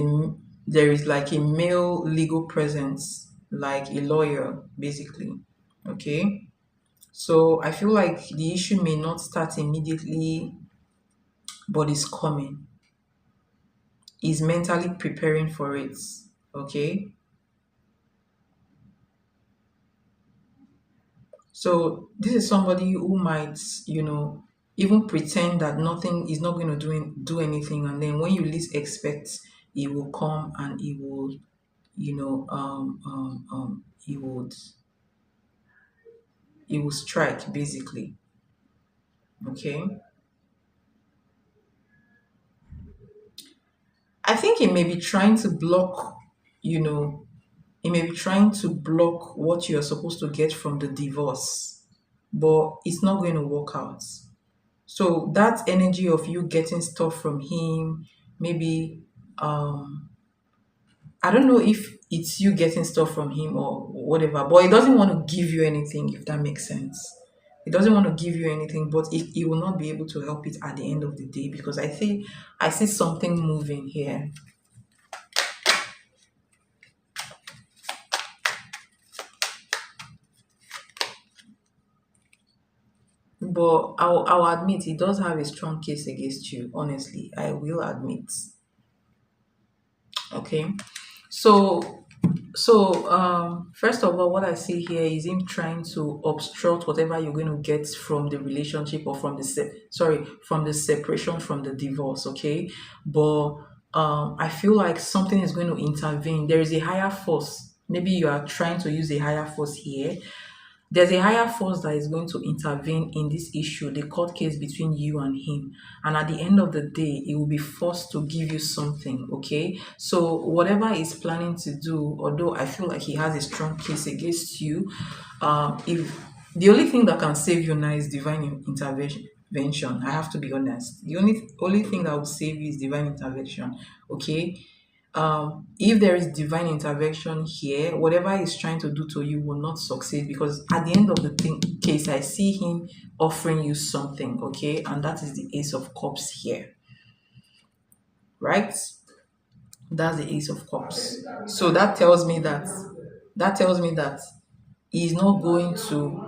like a male legal presence, like a lawyer, basically. Okay. So I feel like the issue may not start immediately, but it's coming. He's mentally preparing for it. Okay. So this is somebody who might, even pretend that nothing is not going to do anything, and then when you least expect, he will come and he will, he will strike basically. Okay. I think he may be trying to block, you know, he may be trying to block what you're supposed to get from the divorce, but it's not going to work out. So that energy of you getting stuff from him, maybe I don't know if it's you getting stuff from him or whatever, but he doesn't want to give you anything, if that makes sense. He doesn't want to give you anything, but he will not be able to help it at the end of the day, because I see something moving here. But I'll admit he does have a strong case against you, honestly. I will admit. Okay. So first of all, what I see here is him trying to obstruct whatever you're going to get from the relationship, or from the from the separation, from the divorce. Okay. But I feel like something is going to intervene. There is a higher force. Maybe you are trying to use a higher force here. There's a higher force that is going to intervene in this issue, the court case between you and him. And at the end of the day, he will be forced to give you something, okay? So, whatever he's planning to do, although I feel like he has a strong case against you, if the only thing that can save you now is divine intervention. I have to be honest. The only thing that will save you is divine intervention, okay? If there is divine intervention here, whatever he's trying to do to you will not succeed, because at the end of the case, I see him offering you something, okay? And that is the Ace of Cups here, right? That's the Ace of Cups. So that tells me that he's not going to.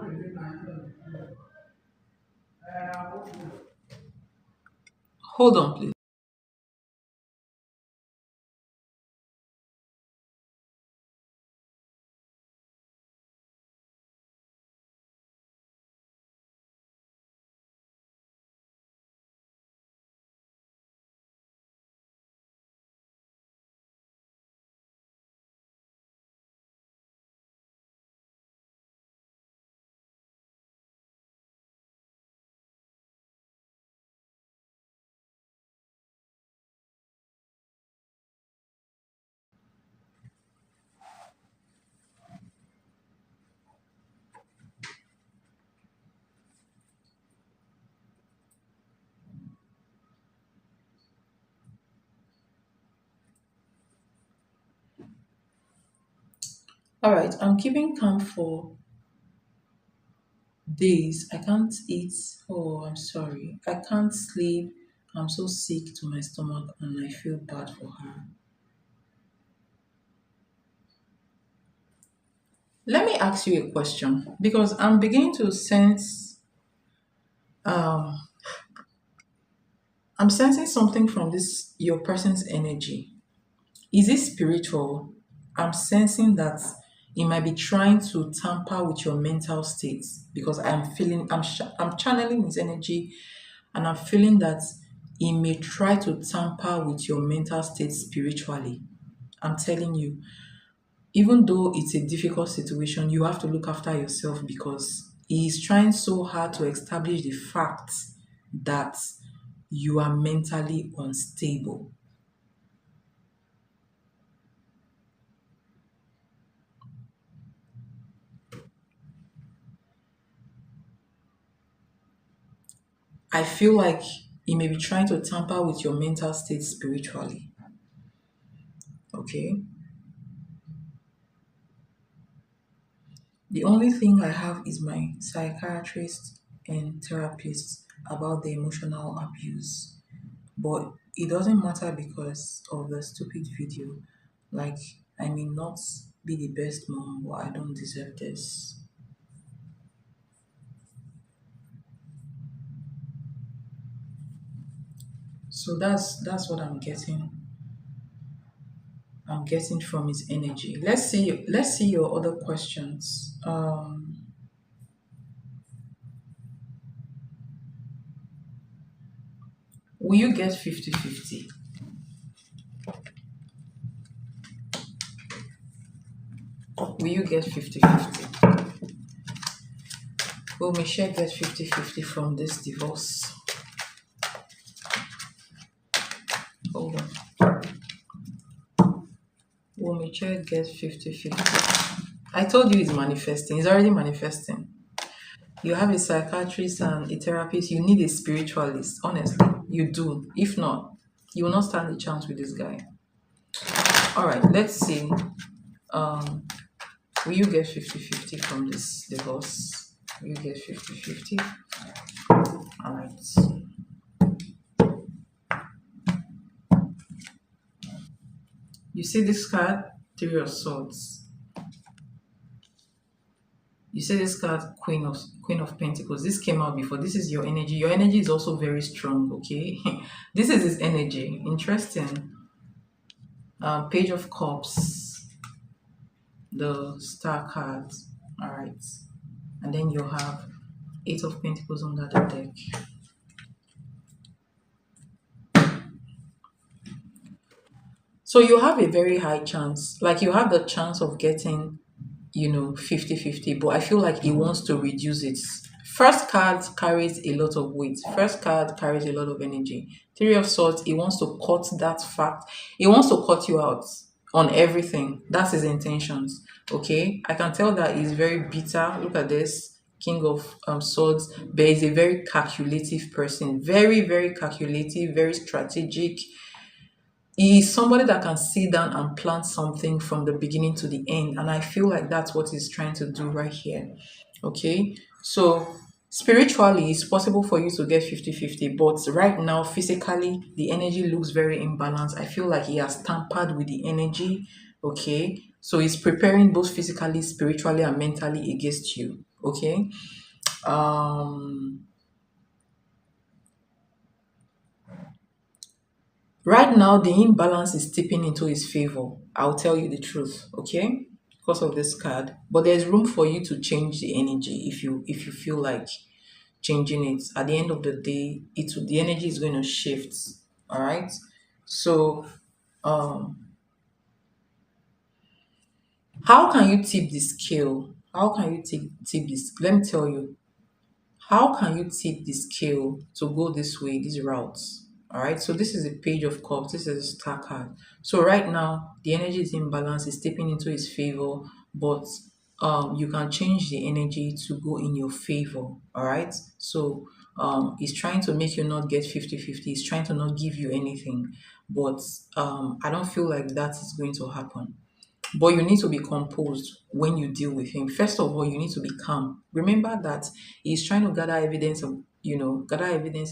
Hold on, please. All right, I'm keeping calm for days. I can't eat. Oh, I'm sorry. I can't sleep. I'm so sick to my stomach, and I feel bad for her. Let me ask you a question, because I'm beginning to sense, um, I'm sensing something from this your person's energy. Is it spiritual? I'm sensing that it might be trying to tamper with your mental state, because I'm channeling his energy, and I'm feeling that it may try to tamper with your mental state spiritually. I'm telling you, even though it's a difficult situation, you have to look after yourself, because he is trying so hard to establish the fact that you are mentally unstable. I feel like he may be trying to tamper with your mental state spiritually. Okay. The only thing I have is my psychiatrist and therapist about the emotional abuse. But it doesn't matter because of the stupid video. Like, I may not be the best mom, but I don't deserve this. So that's what I'm getting from his energy. Let's see your other questions. Will you get 50-50? Will you get 50-50? Will Michelle get 50-50 from this divorce? Hold on. Will Michelle get 50-50? I told you he's manifesting. He's already manifesting. You have a psychiatrist and a therapist. You need a spiritualist. Honestly, you do. If not, you will not stand a chance with this guy. All right, let's see. Um, will you get 50-50 from this divorce? Will you get 50-50? All right. You see this card, Three of Swords. You see this card, Queen of Pentacles. This came out before. This is your energy. Your energy is also very strong. Okay, this is his energy. Interesting. Page of Cups, the Star card. All right, and then you have Eight of Pentacles under the deck. So you have a very high chance. Like you have the chance of getting 50-50, but I feel like he wants to reduce it. First card carries a lot of weight. First card carries a lot of energy. Three of Swords, he wants to cut that fact. He wants to cut you out on everything. That's his intentions. Okay, I can tell that he's very bitter. Look at this. King of Swords, but he's a very calculative person. Very, very calculative, very strategic. He is somebody that can sit down and plan something from the beginning to the end. And I feel like that's what he's trying to do right here. Okay. So spiritually, it's possible for you to get 50-50, but right now, physically, the energy looks very imbalanced. I feel like he has tampered with the energy. Okay. So he's preparing both physically, spiritually, and mentally against you. Okay. Um, Right now, the imbalance is tipping into his favor. I'll tell you the truth, okay? Because of this card. But there's room for you to change the energy if you feel like changing it. At the end of the day, the energy is going to shift. All right. So, how can you tip the scale? How can you tip this? Let me tell you. How can you tip the scale to go this way, these routes? All right, so this is a page of cups, this is a star card. So right now the energy is in balance, it's stepping into his favor, but you can change the energy to go in your favor. All right, so he's trying to make you not get 50-50. He's trying to not give you anything, but I don't feel like that is going to happen. But you need to be composed when you deal with him. First of all, you need to be calm. Remember that he's trying to gather evidence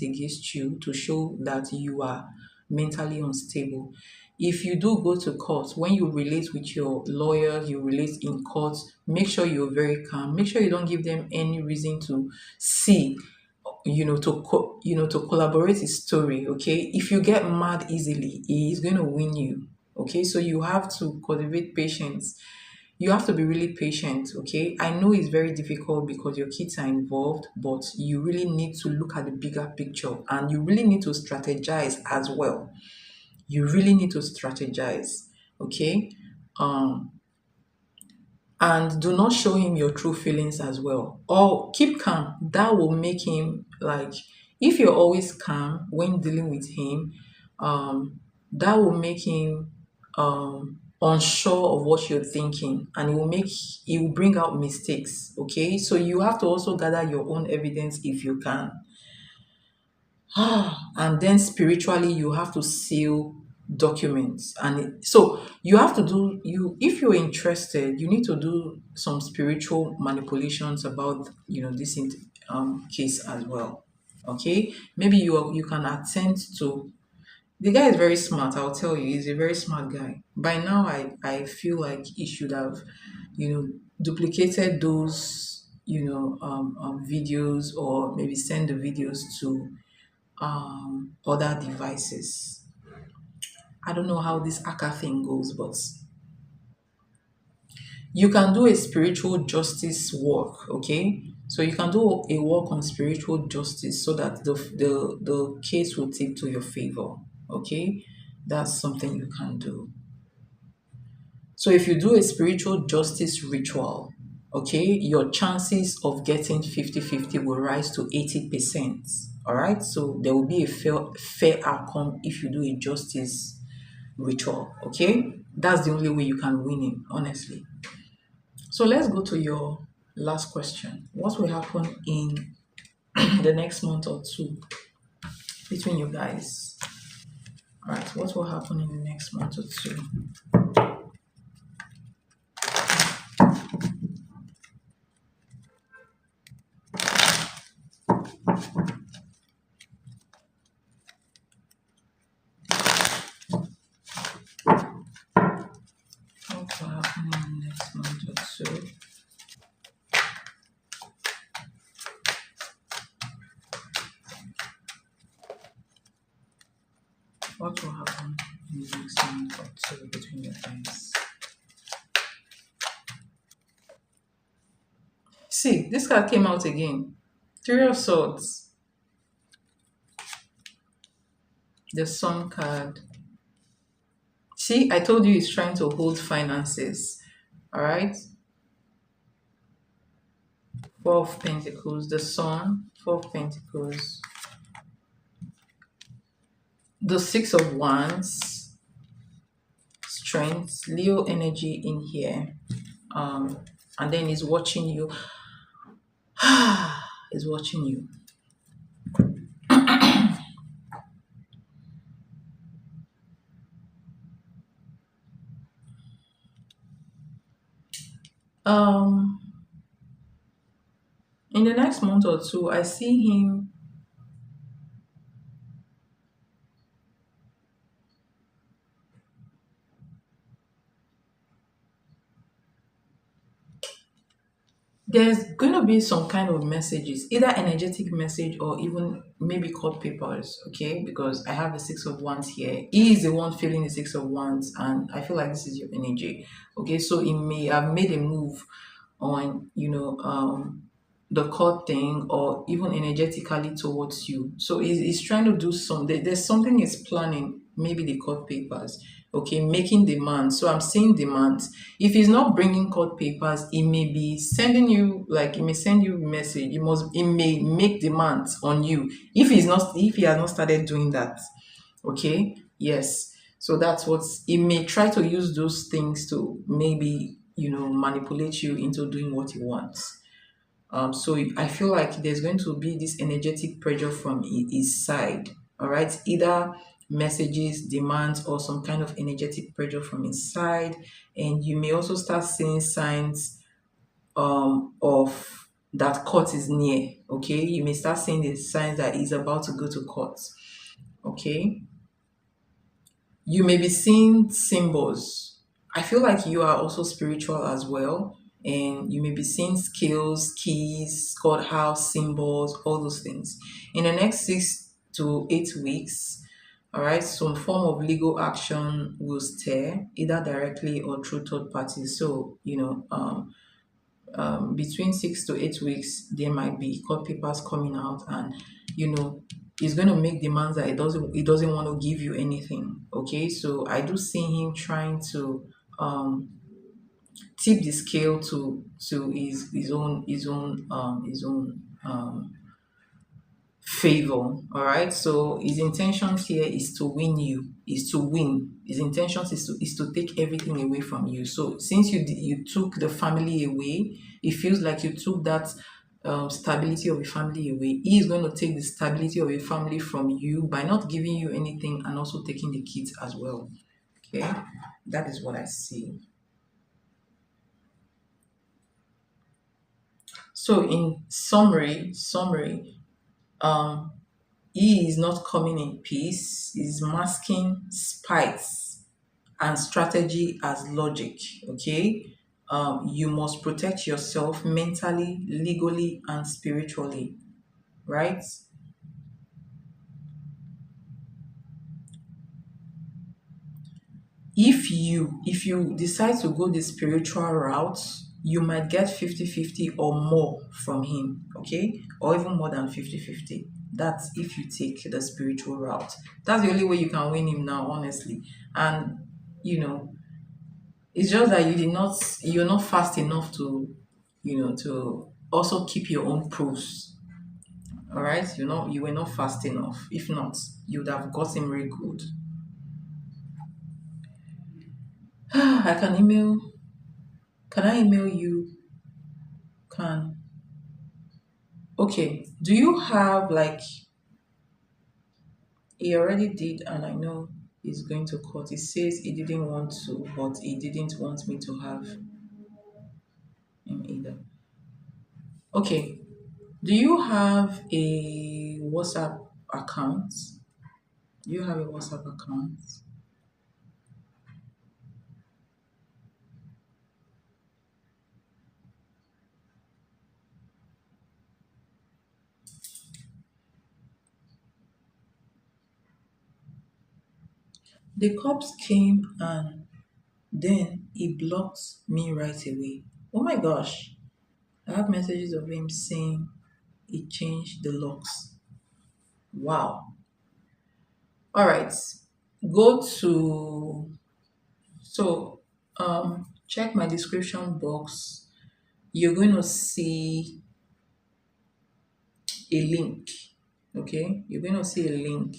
against you to show that you are mentally unstable. If you do go to court, when you relate with your lawyer, you relate in court, make sure you're very calm. Make sure you don't give them any reason to see to collaborate his story. Okay, if you get mad easily, he is going to win you. Okay, so you have to cultivate patience. You have to be really patient. Okay, I know it's very difficult because your kids are involved, but you really need to look at the bigger picture, and you really need to strategize as well. You really need to strategize. Okay, um and do not show him your true feelings as well, or keep calm. That will make him like, if you're always calm when dealing with him, that will make him unsure of what you're thinking, and it will bring out mistakes. Okay, so you have to also gather your own evidence if you can. And then spiritually you have to seal documents, so you have to do you if you're interested, you need to do some spiritual manipulations about this case as well. Okay, maybe you can attend to, the guy is very smart. I'll tell you, he's a very smart guy. By now I feel like he should have duplicated those videos, or maybe send the videos to other devices. I don't know how this ACA thing goes, but you can do a spiritual justice work, okay? So you can do a work on spiritual justice so that the case will tip to your favor, okay? That's something you can do. So if you do a spiritual justice ritual, okay, your chances of getting 50-50 will rise to 80%. All right. So there will be a fair outcome if you do a justice ritual. Okay. That's the only way you can win him, honestly. So let's go to your last question. What will happen in the next month or two between you guys? All right. What will happen in the next month or two? What will happen in the next month or two? What will happen in the next month or two between your guys? See, this card came out again. Three of Swords, the Sun card. See, I told you he's trying to hold finances. All right. Four of Pentacles, the Sun, Four of Pentacles, the Six of Wands, Strength, Leo energy in here. And then he's watching you. He's watching you. Um, in the next month or two, I see him. There's going to be some kind of messages, either energetic message or even maybe court papers, okay? Because I have the Six of Wands here. He is the one feeling the Six of Wands, and I feel like this is your energy, okay? So he may have made a move on, the court thing or even energetically towards you. So he's trying to do something. There's something he's planning, maybe the court papers, okay, making demands. So I'm seeing demands. If he's not bringing court papers, he may be sending you, like he may send you a message. He may make demands on you if he has not started doing that. Okay, yes. So that's what he may try to use those things to maybe manipulate you into doing what he wants. So I feel like there's going to be this energetic pressure from his side. All right, either messages, demands, or some kind of energetic pressure from his side, and you may also start seeing signs of that court is near. Okay, you may start seeing the signs that he's about to go to court. Okay, you may be seeing symbols. I feel like you are also spiritual as well, and you may be seeing skills, keys, courthouse symbols, all those things. In the next 6 to 8 weeks, all right, some form of legal action will stir either directly or through third parties. So, between 6 to 8 weeks, there might be court papers coming out, and he's going to make demands that he doesn't want to give you anything. Okay, so I do see him trying to tip the scale to his own favor. All right, so his intentions here is to win you, is to win. His intentions is to take everything away from you. So since you took the family away, it feels like you took that stability of a family away. He is going to take the stability of a family from you by not giving you anything and also taking the kids as well. Okay, that is what I see. So in summary, um he is not coming in peace. He's masking spite and strategy as logic. Okay, you must protect yourself mentally, legally, and spiritually, right? if you decide to go the spiritual route, you might get 50-50 or more from him, okay, or even more than 50-50. That's if you take the spiritual route. That's the only way you can win him now, honestly. And you know it's just that you're not fast enough to to also keep your own proofs. All right, you were not fast enough. If not, you would have got him very good. I can email. Can I email you? Can. Okay. Do you have like he already did, and I know he's going to court. He says he didn't want to, but he didn't want me to have him either. Okay. Do you have a WhatsApp account? Do you have a WhatsApp account? The cops came and then he blocked me right away. Oh my gosh. I have messages of him saying he changed the locks. Wow. All right. Go to check my description box. You're going to see a link. Okay? You're going to see a link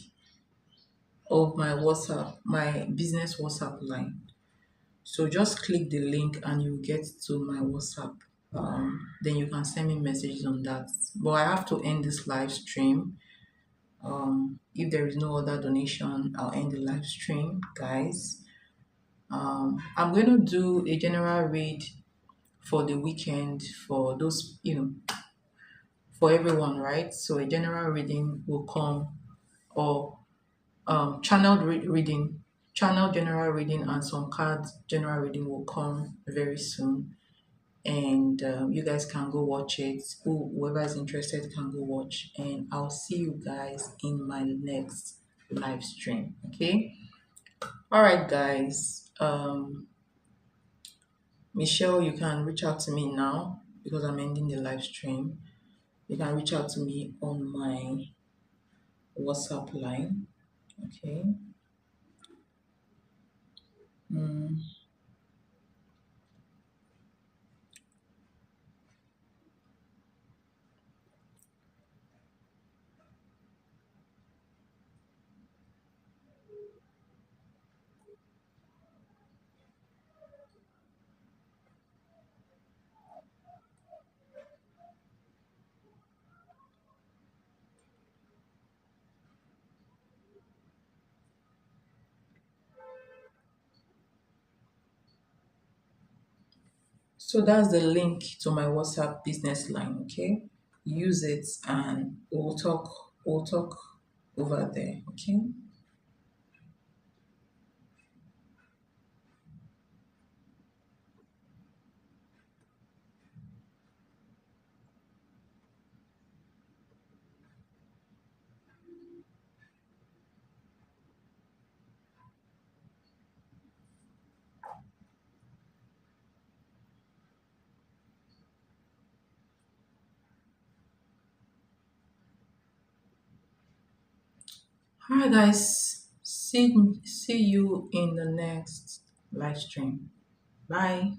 of my WhatsApp, my business WhatsApp line. So just click the link and you get to my WhatsApp. Then you can send me messages on that. But I have to end this live stream. If there is no other donation, I'll end the live stream, guys. I'm going to do a general read for the weekend for those, for everyone, right? So a general reading will come, or channel general reading, and some cards general reading will come very soon. And you guys can go watch it. Whoever is interested can go watch. And I'll see you guys in my next live stream. Okay. All right, guys. Michelle, you can reach out to me now because I'm ending the live stream. You can reach out to me on my WhatsApp line. Okay. Mm. So that's the link to my WhatsApp business line. Okay. Use it and we'll talk over there. Okay. All right, guys. See you in the next live stream. Bye.